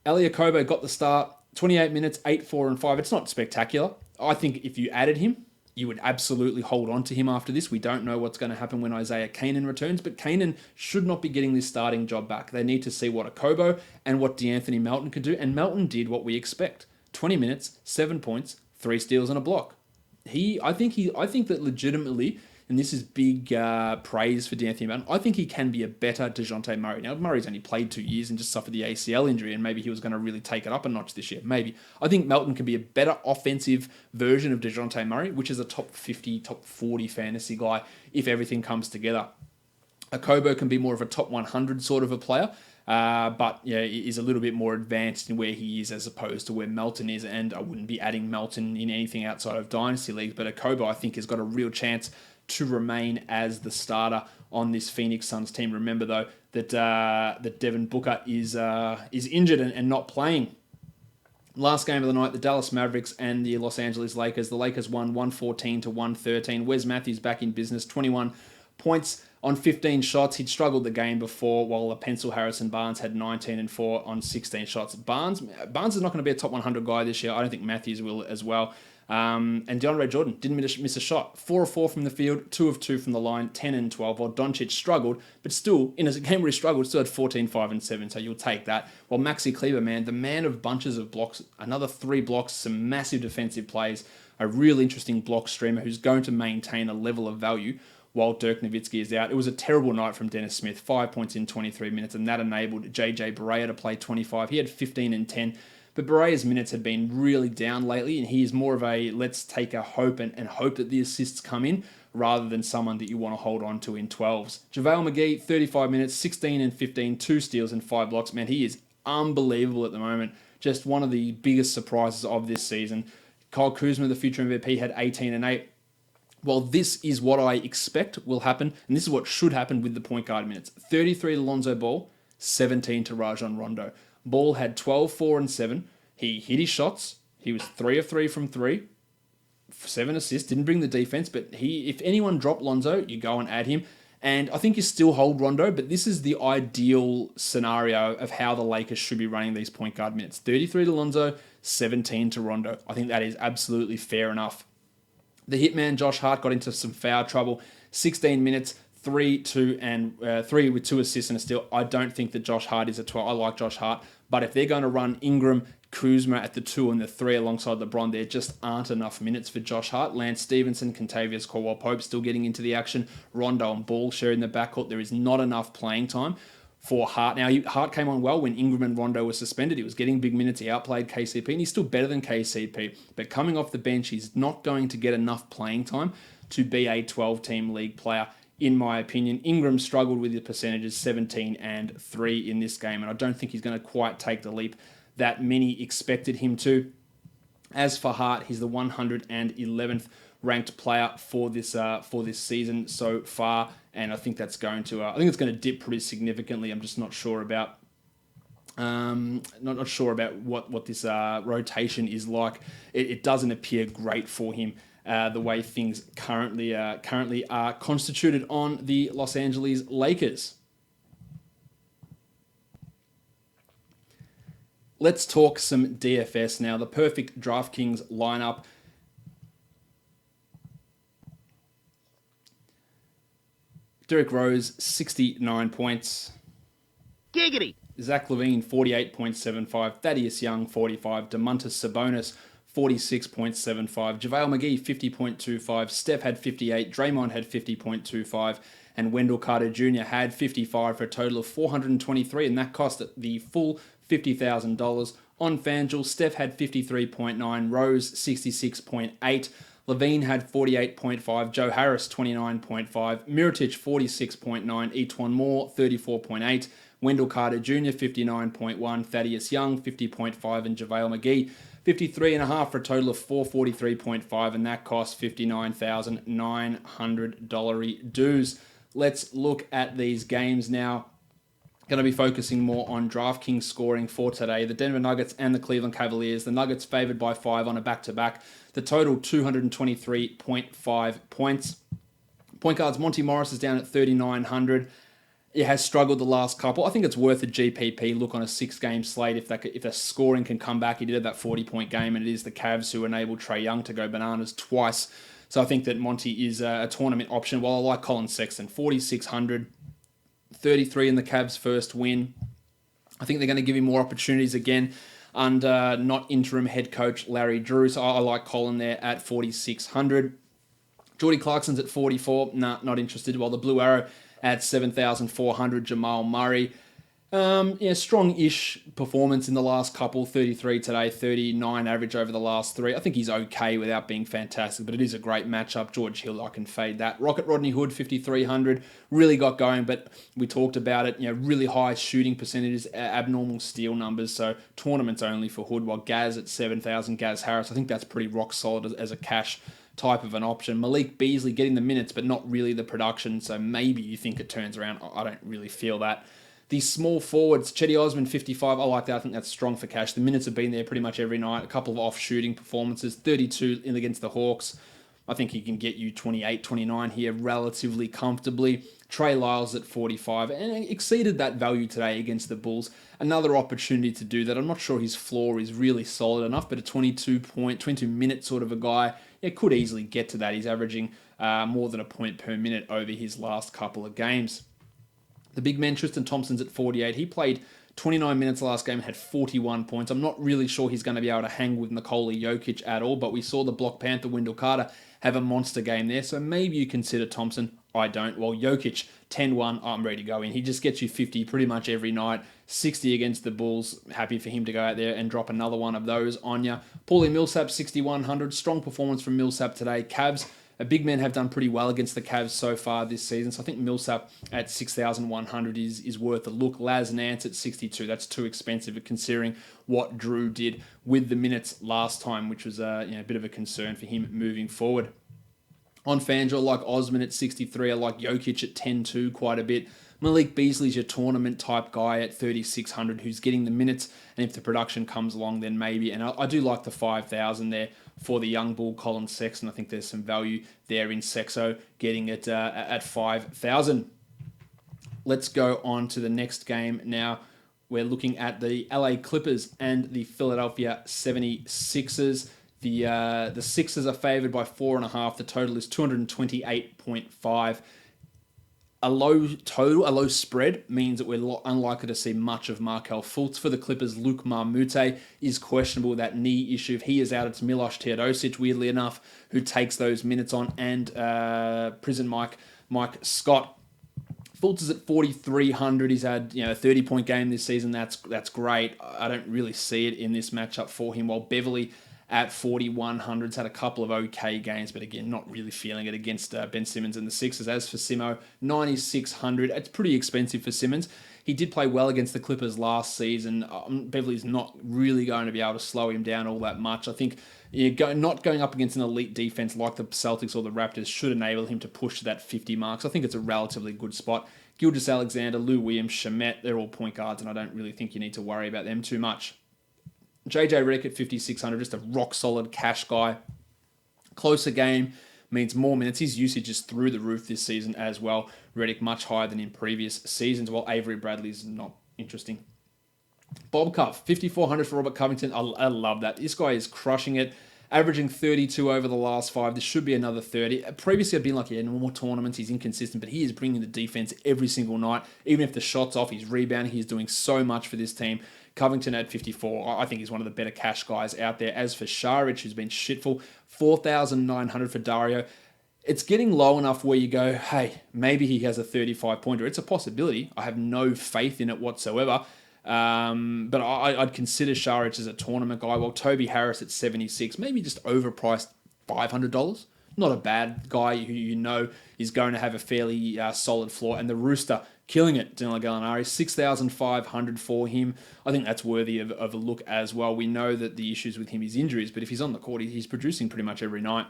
Elie Okobo got the start, 28 minutes, 8, 4, and 5. It's not spectacular. I think if you added him, you would absolutely hold on to him after this. We don't know what's going to happen when Isaiah Kanan returns, but Kanan should not be getting this starting job back. They need to see what Okobo and what DeAnthony Melton could do, and Melton did what we expect. 20 minutes, 7 points, 3 steals and a block. I think that legitimately, and this is big praise for DeAnthony Melton, I think he can be a better DeJounte Murray. Now, Murray's only played 2 years and just suffered the ACL injury, and maybe he was going to really take it up a notch this year. Maybe. I think Melton can be a better offensive version of DeJounte Murray, which is a top 50, top 40 fantasy guy if everything comes together. Okobo can be more of a top 100 sort of a player, but yeah, is a little bit more advanced in where he is as opposed to where Melton is, and I wouldn't be adding Melton in anything outside of Dynasty League, but Okobo I think has got a real chance to remain as the starter on this Phoenix Suns team. Remember though that Devin Booker is injured and not playing. Last game of the night, the Dallas Mavericks and the Los Angeles Lakers. The Lakers won 114-113. Wes Matthews back in business, 21 points on 15 shots. He'd struggled the game before, while Pencil Harrison Barnes had 19 and 4 on 16 shots. Barnes is not going to be a top 100 guy this year. I don't think Matthews will as well. And DeAndre Jordan didn't miss a shot. 4 of 4 from the field, 2 of 2 from the line, 10 and 12. While Doncic struggled, but still, in a game where he struggled, still had 14, 5 and 7. So you'll take that. While Maxi Kleber, man, the man of bunches of blocks, another 3 blocks, some massive defensive plays, a real interesting block streamer who's going to maintain a level of value while Dirk Nowitzki is out. It was a terrible night from Dennis Smith, 5 points in 23 minutes, and that enabled JJ Barea to play 25. He had 15 and 10. But Barea's minutes had been really down lately, and he is more of a let's take a hope and hope that the assists come in rather than someone that you want to hold on to in 12s. JaVale McGee, 35 minutes, 16 and 15, 2 steals and 5 blocks. Man, he is unbelievable at the moment. Just one of the biggest surprises of this season. Kyle Kuzma, the future MVP, had 18 and 8. Well, this is what I expect will happen, and this is what should happen with the point guard minutes. 33 to Lonzo Ball, 17 to Rajon Rondo. Ball had 12, 4, and 7. He hit his shots. He was 3 of 3 from 3. 7 assists. Didn't bring the defense, but if anyone dropped Lonzo, you go and add him. And I think you still hold Rondo, but this is the ideal scenario of how the Lakers should be running these point guard minutes. 33 to Lonzo, 17 to Rondo. I think that is absolutely fair enough. The hitman, Josh Hart, got into some foul trouble. 16 minutes, 3 with 2 assists and a steal. I don't think that Josh Hart is a 12. I like Josh Hart, but if they're going to run Ingram, Kuzma at the 2 and the 3 alongside LeBron, there just aren't enough minutes for Josh Hart. Lance Stevenson, Kentavious Caldwell-Pope still getting into the action. Rondo and Ball sharing the backcourt. There is not enough playing time for Hart. Now, Hart came on well when Ingram and Rondo were suspended. He was getting big minutes. He outplayed KCP, and he's still better than KCP. But coming off the bench, he's not going to get enough playing time to be a 12-team league player, in my opinion. Ingram struggled with the percentages, 17 and 3 in this game, and I don't think he's going to quite take the leap that many expected him to. As for Hart, he's the 111th ranked player for this season so far, and I think that's going to it's going to dip pretty significantly. I'm just not sure about not sure about what this rotation is like. It doesn't appear great for him. The way things currently are constituted on the Los Angeles Lakers. Let's talk some DFS now. The perfect DraftKings lineup. Derrick Rose, 69 points. Giggity. Zach LaVine, 48.75. Thaddeus Young, 45. Domantas Sabonis, 46.75. JaVale McGee, 50.25. Steph had 58. Draymond had 50.25. And Wendell Carter Jr. had 55 for a total of 423, and that cost the full $50,000. On Fanjul, Steph had 53.9, Rose 66.8, Levine had 48.5, Joe Harris 29.5, Mirotic 46.9, Etuan Moore 34.8, Wendell Carter Jr. 59.1, Thaddeus Young 50.5, and JaVale McGee 53.5 for a total of 443.5, and that cost $59,900 dues. Let's look at these games now. Going to be focusing more on DraftKings scoring for today. The Denver Nuggets and the Cleveland Cavaliers. The Nuggets favored by 5 on a back-to-back. The total, 223.5 points. Point guards, Monty Morris is down at 3,900. It has struggled the last couple. I think it's worth a GPP look on a 6-game slate if the scoring can come back. He did have that 40-point game, and it is the Cavs who enabled Trae Young to go bananas twice. So I think that Monty is a tournament option. While I like Colin Sexton, 4,600. 33 in the Cavs' first win. I think they're going to give him more opportunities again under not interim head coach Larry Drew. So I like Colin there at 4,600. Jordy Clarkson's at 44. Nah, not interested. While the Blue Arrow at 7,400. Jamal Murray. Strong-ish performance in the last couple. 33 today, 39 average over the last 3. I think he's okay without being fantastic, but it is a great matchup. George Hill, I can fade that. Rocket Rodney Hood, 5,300. Really got going, but we talked about it. Really high shooting percentages, abnormal steal numbers. So tournaments only for Hood, while Gaz at 7,000. Gaz Harris, I think that's pretty rock solid as a cash type of an option. Malik Beasley getting the minutes, but not really the production. So maybe you think it turns around. I don't really feel that. The small forwards, Chetty Osman, 55. I like that. I think that's strong for cash. The minutes have been there pretty much every night. A couple of off-shooting performances. 32 in against the Hawks. I think he can get you 28, 29 here relatively comfortably. Trey Lyles at 45 and exceeded that value today against the Bulls. Another opportunity to do that. I'm not sure his floor is really solid enough, but a 22-minute sort of a guy, could easily get to that. He's averaging more than a point per minute over his last couple of games. The big man, Tristan Thompson's at 48. He played 29 minutes last game and had 41 points. I'm not really sure he's going to be able to hang with Nikola Jokic at all, but we saw the Block Panther, Wendell Carter, have a monster game there, so maybe you consider Thompson. I don't. Well, Jokic, 10-1, I'm ready to go in. He just gets you 50 pretty much every night. 60 against the Bulls. Happy for him to go out there and drop another one of those on you. Paulie Millsap, 6,100. Strong performance from Millsap today. Cavs, big men have done pretty well against the Cavs so far this season, so I think Millsap at 6,100 is worth a look. Laz Nance at 62, that's too expensive considering what Drew did with the minutes last time, which was a bit of a concern for him moving forward. On Fanjul, I like Osman at 63, I like Jokic at 10-2 quite a bit. Malik Beasley's your tournament type guy at 3,600 who's getting the minutes, and if the production comes along, then maybe. And I do like the 5,000 there for the young bull, Colin Sexton. I think there's some value there in Sexo getting it at 5,000. Let's go on to the next game now. We're looking at the LA Clippers and the Philadelphia 76ers. The Sixers are favored by 4.5. The total is 228.5. A low spread means that we're unlikely to see much of Markelle Fultz. For the Clippers, Luke Marmute is questionable with that knee issue. If he is out, it's Milos Teodosic, weirdly enough, who takes those minutes on, and prison Mike Scott. Fultz is at 4,300. He's had a 30-point game this season. That's great. I don't really see it in this matchup for him. While Beverly at 4,100's had a couple of okay games, but again, not really feeling it against Ben Simmons and the Sixers. As for Simo, 9,600. It's pretty expensive for Simmons. He did play well against the Clippers last season. Beverly's not really going to be able to slow him down all that much. I think not going up against an elite defense like the Celtics or the Raptors should enable him to push to that 50 mark. So I think it's a relatively good spot. Gilgeous Alexander, Lou Williams, Shamet, they're all point guards, and I don't really think you need to worry about them too much. JJ Redick at 5,600, just a rock-solid cash guy. Closer game means more minutes. His usage is through the roof this season as well. Redick much higher than in previous seasons, while Avery Bradley's not interesting. Bob Cuff, 5,400 for Robert Covington. I love that. This guy is crushing it, averaging 32 over the last 5. This should be another 30. Previously, I've been like, normal tournaments, he's inconsistent, but he is bringing the defense every single night. Even if the shot's off, he's rebounding. He's doing so much for this team. Covington at 54, I think he's one of the better cash guys out there. As for Šarić, who's been shitful, 4,900 for Dario. It's getting low enough where you go, hey, maybe he has a 35-pointer. It's a possibility. I have no faith in it whatsoever. But I'd consider Šarić as a tournament guy, while Toby Harris at 76, maybe just overpriced $500. Not a bad guy who is going to have a fairly solid floor. And the Rooster, killing it, Danilo Gallinari, 6,500 for him. I think that's worthy of a look as well. We know that the issues with him is injuries, but if he's on the court, he's producing pretty much every night.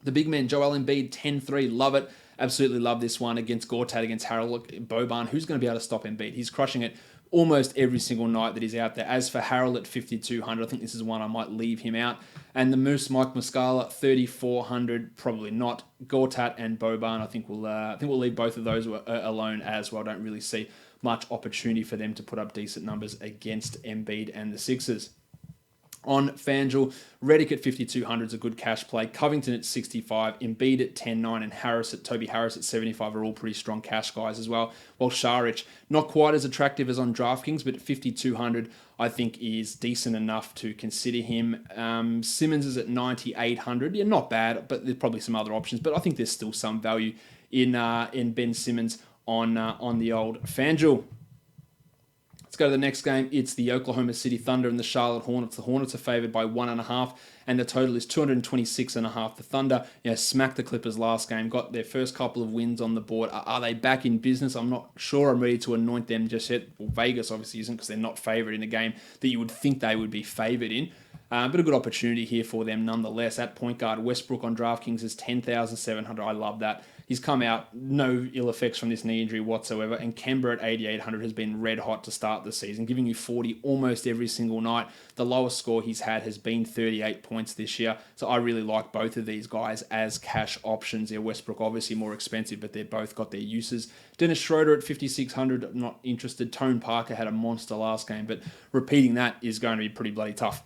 The big man, Joel Embiid, 10-3, love it. Absolutely love this one against Gortat, against Harold Boban. Who's going to be able to stop Embiid? He's crushing it almost every single night that he's out there. As for Harold at 5,200, I think this is one I might leave him out. And the Moose, Mike Muscala, 3,400, probably not. Gortat and Boban, I think we'll leave both of those alone as well. Don't really see much opportunity for them to put up decent numbers against Embiid and the Sixers. On Fanjul, Redick at 5,200 is a good cash play. Covington at 65, Embiid at 10.9, and Toby Harris at 75 are all pretty strong cash guys as well. While Šarić, not quite as attractive as on DraftKings, but at 5,200, I think is decent enough to consider him. Simmons is at 9,800. Yeah, not bad, but there's probably some other options. But I think there's still some value in Ben Simmons on the old Fanjul. Let's go to the next game. It's the Oklahoma City Thunder and the Charlotte Hornets. The Hornets are favored by 1.5, and the total is 226.5. The Thunder, smacked the Clippers last game, got their first couple of wins on the board. Are they back in business? I'm not sure I'm ready to anoint them just yet. Well, Vegas obviously isn't, because they're not favored in a game that you would think they would be favored in. But a good opportunity here for them nonetheless. At point guard, Westbrook on DraftKings is 10,700. I love that. He's come out, no ill effects from this knee injury whatsoever. And Kemba at 8,800 has been red hot to start the season, giving you 40 almost every single night. The lowest score he's had has been 38 points this year. So I really like both of these guys as cash options. Westbrook obviously more expensive, but they've both got their uses. Dennis Schroeder at 5,600, I'm not interested. Tone Parker had a monster last game, but repeating that is going to be pretty bloody tough.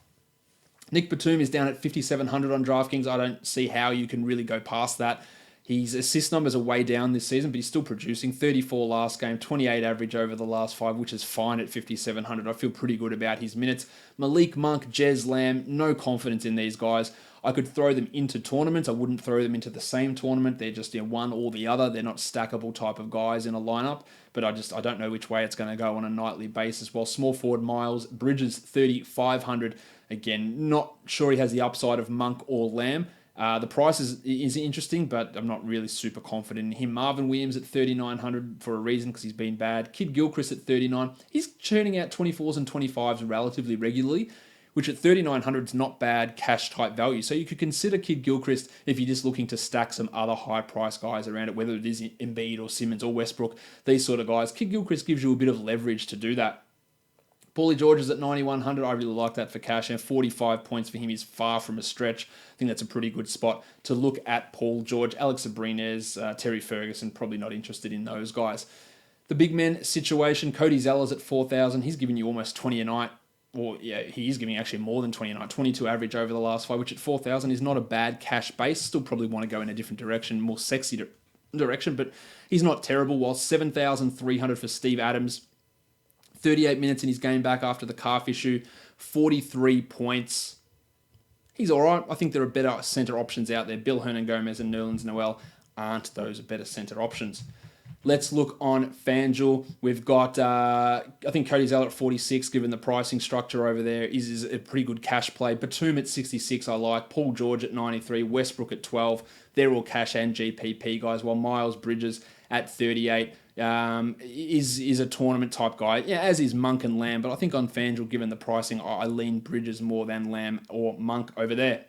Nick Batum is down at 5,700 on DraftKings. I don't see how you can really go past that. His assist numbers are way down this season, but he's still producing. 34 last game, 28 average over the last 5, which is fine at 5,700. I feel pretty good about his minutes. Malik Monk, Jez Lamb, no confidence in these guys. I could throw them into tournaments. I wouldn't throw them into the same tournament. They're just one or the other. They're not stackable type of guys in a lineup, but I don't know which way it's going to go on a nightly basis. While small forward Miles Bridges, 3,500. Again, not sure he has the upside of Monk or Lamb. The price is interesting, but I'm not really super confident in him. Marvin Williams at 3,900 for a reason, because he's been bad. Kid Gilchrist at 39. He's churning out 24s and 25s relatively regularly. which at 3,900 is not bad cash type value. So you could consider Kid Gilchrist if you're just looking to stack some other high price guys around it, whether it is Embiid or Simmons or Westbrook, these sort of guys. Kid Gilchrist gives you a bit of leverage to do that. Paulie George is at 9,100. I really like that for cash, and 45 points for him is far from a stretch. I think that's a pretty good spot to look at Paul George. Alex Abrines, Terry Ferguson, probably not interested in those guys. The big men situation, Cody Zeller's at 4,000. He's giving you almost 20 a night. Or, yeah, he is giving actually more than 20 a night. 22 average over the last 5, which at 4,000 is not a bad cash base. Still probably want to go in a different direction, more sexy direction, but he's not terrible. While 7,300 for Steve Adams. 38 minutes in his game back after the calf issue, 43 points. He's all right. I think there are better centre options out there. Bill Hernan-Gomez and Nerlens Noel aren't those better centre options. Let's look on Fanjul. We've got, I think Cody Zeller at 46, given the pricing structure over there, is a pretty good cash play. Batum at 66, I like. Paul George at 93. Westbrook at 12. They're all cash and GPP guys, while Miles Bridges at 38 is a tournament type guy, yeah, as is Monk and Lamb. But I think on Fanjul, given the pricing, I lean Bridges more than Lamb or Monk over there.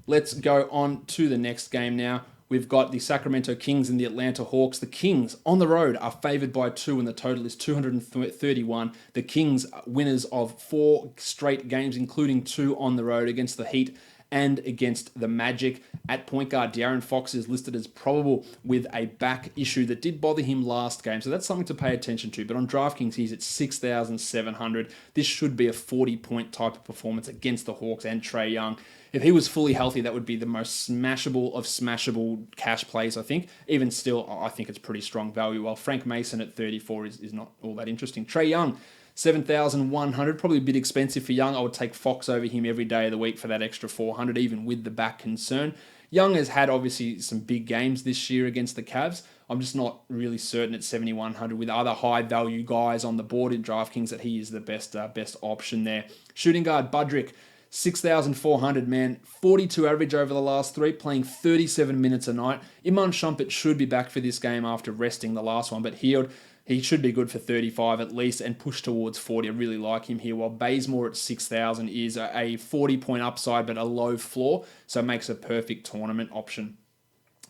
Let's go on to the next game now. We've got the Sacramento Kings and the Atlanta Hawks. The Kings on the road are favored by 2 and the total is 231. The Kings winners of 4 straight games, including 2 on the road against the Heat and against the Magic. At point guard, De'Aaron Fox is listed as probable with a back issue that did bother him last game, so that's something to pay attention to. But on DraftKings, he's at 6,700. This should be a 40-point type of performance against the Hawks and Trae Young. If he was fully healthy, that would be the most smashable of smashable cash plays, I think. Even still, I think it's pretty strong value, while Frank Mason at 34 is not all that interesting. Trae Young, 7,100, probably a bit expensive for Young. I would take Fox over him every day of the week for that extra 400, even with the back concern. Young has had obviously some big games this year against the Cavs. I'm just not really certain at 7,100 with other high value guys on the board in DraftKings that he is the best option there. Shooting guard Budrick, 6,400, man. 42 average over the last 3, playing 37 minutes a night. Iman Shumpert should be back for this game after resting the last one, but he should be good for 35 at least and push towards 40. I really like him here, while Bazemore at 6,000 is a 40-point upside but a low floor, so it makes a perfect tournament option.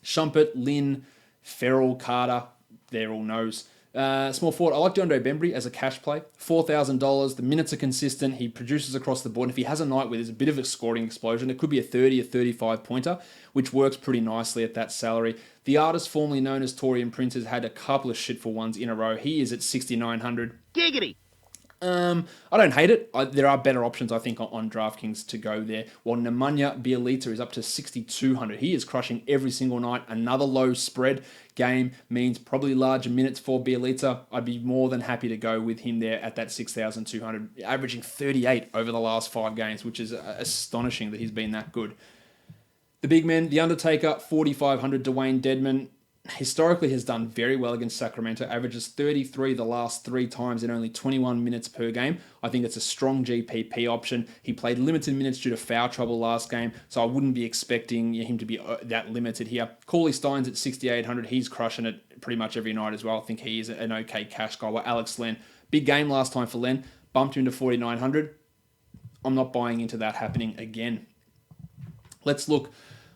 Shumpert, Lynn, Ferrell, Carter, they're all no's. Small forward, I like DeAndre Bembry as a cash play. $4,000. The minutes are consistent. He produces across the board. And if he has a night where there's a bit of a scoring explosion, it could be a 30 or 35 pointer, which works pretty nicely at that salary. The artist formerly known as Torian Prince has had a couple of shitful ones in a row. He is at 6,900. Giggity. I don't hate it. There are better options, I think, on DraftKings to go there. While Nemanja Bjelica is up to 6,200. He is crushing every single night. Another low spread game means probably larger minutes for Bjelica. I'd be more than happy to go with him there at that 6,200, averaging 38 over the last 5 games, which is astonishing that he's been that good. The big men, The Undertaker, 4,500. Dwayne Dedman historically has done very well against Sacramento, averages 33 the last 3 times in only 21 minutes per game. I think it's a strong GPP option. He played limited minutes due to foul trouble last game, so I wouldn't be expecting him to be that limited here. Cauley Stein's at 6,800. He's crushing it pretty much every night as well. I think he is an okay cash guy. While Alex Len, big game last time for Len, bumped him to 4,900. I'm not buying into that happening again. Let's look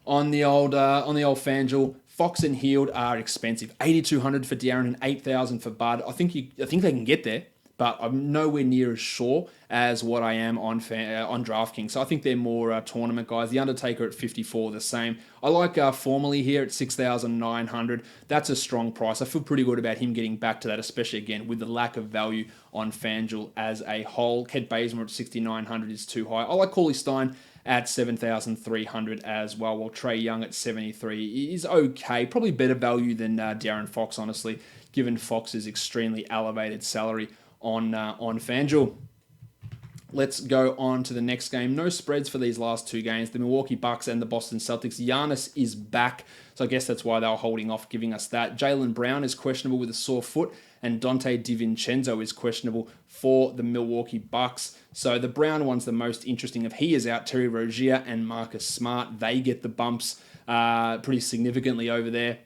on the old Fanjul. Fox and Hield are expensive. 8,200 for De'Aaron and 8,000 for Bud. I think they can get there, but I'm nowhere near as sure as what I am on DraftKings. So I think they're more tournament guys. The Undertaker at 54, the same. I like Formerly here at 6,900. That's a strong price. I feel pretty good about him getting back to that, especially again with the lack of value on Fanjul as a whole. Ked Bazemore at 6,900 is too high. I like Cauley Stein at 7,300 as well, while Trae Young at 73 is okay. Probably better value than De'Aaron Fox, honestly, given Fox's extremely elevated salary on Fanjul. Let's go on to the next game. No spreads for these last 2 games. The Milwaukee Bucks and the Boston Celtics. Giannis is back, so I guess that's why they were holding off giving us that. Jaylen Brown is questionable with a sore foot, and Dante DiVincenzo is questionable for the Milwaukee Bucks. So the Brown one's the most interesting. If he is out, Terry Rozier and Marcus Smart, they get the bumps pretty significantly over there.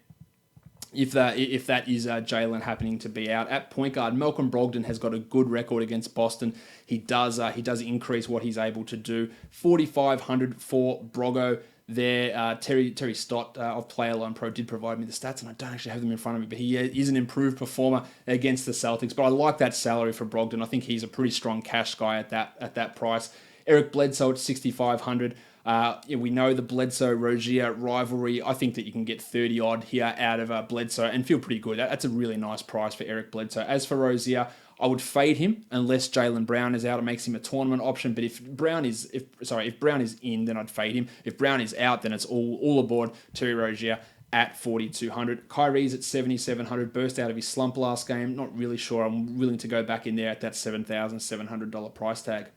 if that is Jalen happening to be out. At point guard, Malcolm Brogdon has got a good record against Boston. He does increase what he's able to do. 4,500 for Brogo there. Terry Stott of PlayerLine Pro did provide me the stats, and I don't actually have them in front of me, but he is an improved performer against the Celtics. But I like that salary for Brogdon. I think he's a pretty strong cash guy at that price. Eric Bledsoe at 6,500. We know the Bledsoe-Rozier rivalry. I think that you can get 30 odd here out of Bledsoe and feel pretty good. That's a really nice price for Eric Bledsoe. As for Rozier, I would fade him unless Jaylen Brown is out. It makes him a tournament option. But if Brown is in, then I'd fade him. If Brown is out, then it's all aboard Terry Rozier at 4,200. Kyrie's at 7,700. Burst out of his slump last game. Not really sure. I'm willing to go back in there at that $7,700 price tag.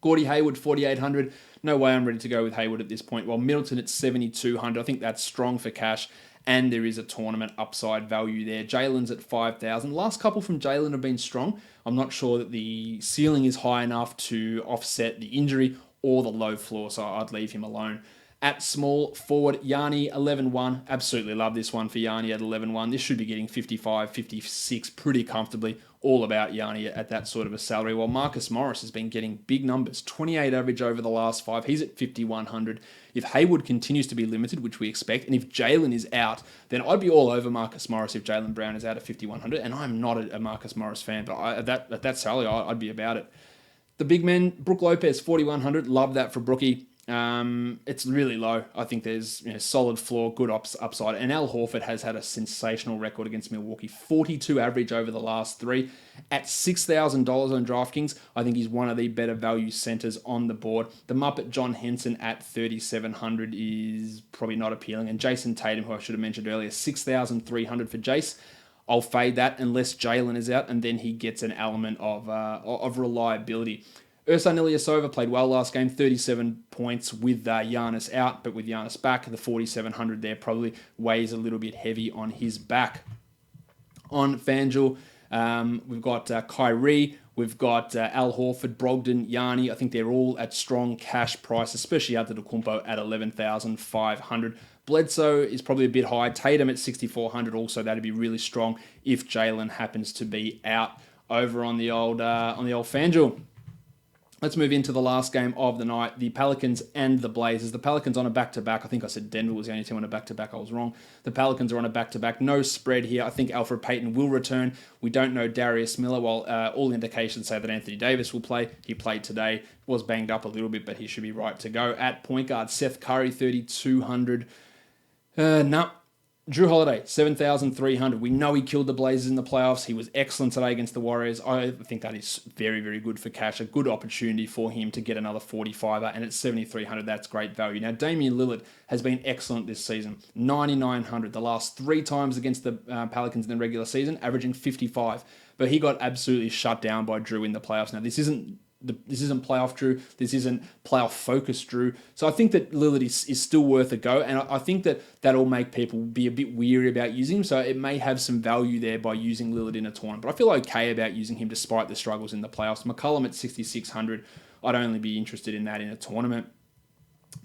Gordie Hayward, 4,800. No way I'm ready to go with Hayward at this point. While Middleton at 7,200. I think that's strong for cash, and there is a tournament upside value there. Jalen's at 5,000. Last couple from Jalen have been strong. I'm not sure that the ceiling is high enough to offset the injury or the low floor, so I'd leave him alone. At small forward, Yanni, 11-1. Absolutely love this one for Yanni at 11-1. This should be getting 55, 56 pretty comfortably. All about Yanni at that sort of a salary. While Marcus Morris has been getting big numbers, 28 average over the last 5. He's at 5,100. If Hayward continues to be limited, which we expect, and if Jalen is out, then I'd be all over Marcus Morris if Jaylen Brown is out at 5,100. And I'm not a Marcus Morris fan, but at that salary, I'd be about it. The big men, Brook Lopez, 4,100. Love that for Brookie. It's really low. I think there's solid floor, good upside. And Al Horford has had a sensational record against Milwaukee. 42 average over the last 3. At $6,000 on DraftKings, I think he's one of the better value centers on the board. The Muppet John Henson at 3,700 is probably not appealing. And Jason Tatum, who I should have mentioned earlier, 6,300 for Jace. I'll fade that unless Jalen is out, and then he gets an element of reliability. Ersan Ilyasova played well last game, 37 points with Giannis out, but with Giannis back, the 4,700 there probably weighs a little bit heavy on his back. On Fanjul, we've got Kyrie, we've got Al Horford, Brogdon, Yanni. I think they're all at strong cash price, especially Antetokounmpo at 11,500. Bledsoe is probably a bit high. Tatum at 6,400 also. That'd be really strong if Jalen happens to be out over on the old Fanjul. Let's move into the last game of the night, the Pelicans and the Blazers. The Pelicans on a back-to-back. I think I said Denver was the only team on a back-to-back. I was wrong. The Pelicans are on a back-to-back. No spread here. I think Alfred Payton will return. We don't know Darius Miller. While all indications say that Anthony Davis will play. He played today. Was banged up a little bit, but he should be right to go. At point guard, Seth Curry, 3,200. No. Drew Holiday, 7,300. We know he killed the Blazers in the playoffs. He was excellent today against the Warriors. I think that is very, very good for cash. A good opportunity for him to get another 45er, and at 7,300, that's great value. Now, Damian Lillard has been excellent this season. 9,900. The last 3 times against the Pelicans in the regular season, averaging 55. But he got absolutely shut down by Drew in the playoffs. Now, this isn't playoff Drew. This isn't playoff focused Drew. So I think that Lillard is still worth a go. And I think that'll make people be a bit weary about using him. So it may have some value there by using Lillard in a tournament. But I feel okay about using him despite the struggles in the playoffs. McCollum at 6,600. I'd only be interested in that in a tournament.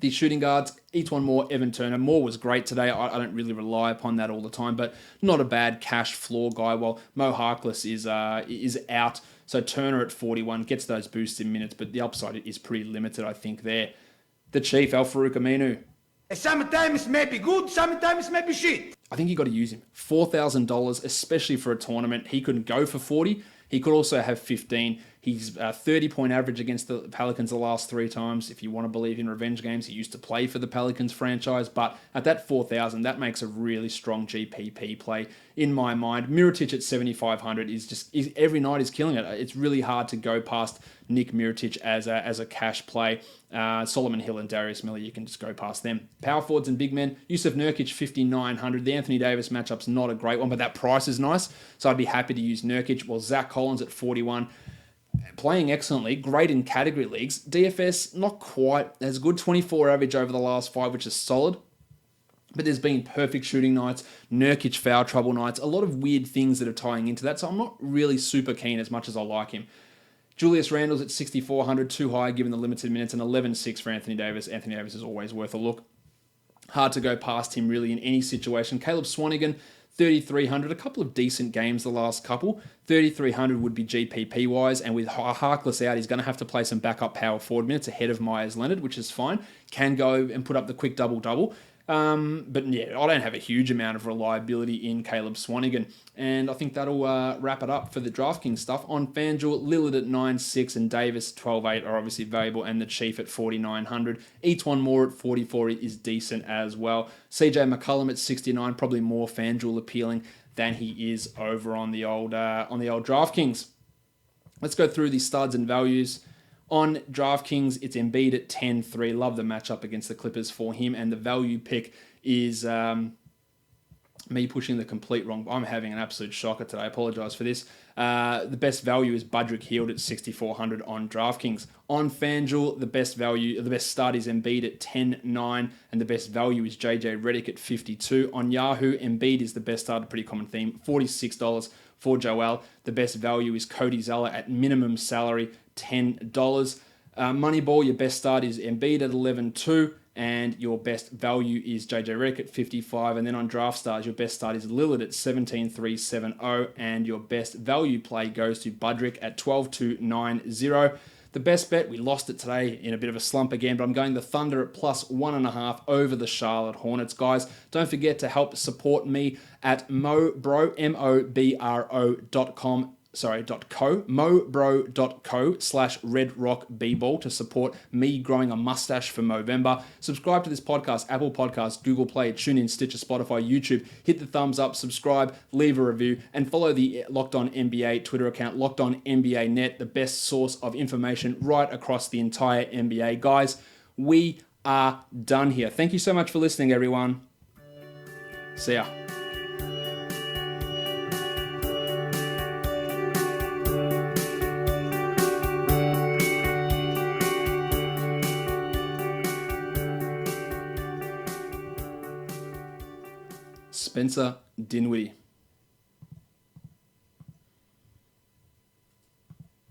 The shooting guards, each one more. Evan Turner. Moore was great today. I don't really rely upon that all the time, but not a bad cash floor guy. While Mo Harkless is out. So Turner at 41 gets those boosts in minutes, but the upside is pretty limited, I think, there. The Chief, Al-Farouq Aminu. Sometimes may be good, sometimes may be shit. I think you got to use him. $4,000, especially for a tournament. He could go for 40. He could also have 15. He's 30-point average against the Pelicans the last 3 times. If you want to believe in revenge games, he used to play for the Pelicans franchise. But at that 4,000, that makes a really strong GPP play in my mind. Mirotic at 7,500 is every night is killing it. It's really hard to go past Nick Mirotic as a cash play. Solomon Hill and Darius Miller, you can just go past them. Power forwards and big men, Yusuf Nurkic, 5,900. The Anthony Davis matchup's not a great one, but that price is nice. So I'd be happy to use Nurkic. Well, Zach Collins at 41. Playing excellently, great in category leagues. DFS, not quite as good. 24 average over the last 5, which is solid. But there's been perfect shooting nights, Nurkic foul trouble nights, a lot of weird things that are tying into that. So I'm not really super keen as much as I like him. Julius Randle's at 6,400, too high given the limited minutes, and 11.6 for Anthony Davis. Anthony Davis is always worth a look. Hard to go past him really in any situation. Caleb Swanigan, 3,300, a couple of decent games the last couple. 3,300 would be GPP wise, and with Harkless out, he's going to have to play some backup power forward minutes ahead of Myers Leonard, which is fine. Can go and put up the quick double-double. But yeah, I don't have a huge amount of reliability in Caleb Swanigan. And I think that'll wrap it up for the DraftKings stuff. On Fanjul, Lillard at 9.6 and Davis 12.8 are obviously valuable, and the Chief at 4,900. Each one more at 44 is decent as well. CJ McCollum at 69, probably more Fanjul appealing than he is over on the old DraftKings. Let's go through the studs and values. On DraftKings, it's Embiid at 10-3. Love the matchup against the Clippers for him. And the value pick is me pushing the complete wrong. I'm having an absolute shocker today. I apologize for this. The best value is Budrick Hield at 6,400 on DraftKings. On FanDuel, the best start is Embiid at 10.9, and the best value is JJ Redick at 52. On Yahoo, Embiid is the best start, a pretty common theme, $46 for Joel. The best value is Cody Zeller at minimum salary, $10. Moneyball, your best start is Embiid at 11.2, and your best value is JJ Redick at 55. And then on Draft Stars, your best start is Lillard at 17.370, and your best value play goes to Budrick at 12.290. The best bet, we lost it today in a bit of a slump again, but I'm going the Thunder at plus 1.5 over the Charlotte Hornets. Guys, don't forget to help support me at mobro, mobro.com. mobro.co/redrockbball to support me growing a mustache for Movember. Subscribe to this podcast, Apple Podcasts, Google Play, TuneIn, Stitcher, Spotify, YouTube. Hit the thumbs up, subscribe, leave a review, and follow the Locked On NBA Twitter account, Locked On NBA Net, the best source of information right across the entire NBA. Guys, we are done here. Thank you so much for listening, everyone. See ya. Spencer Dinwiddie.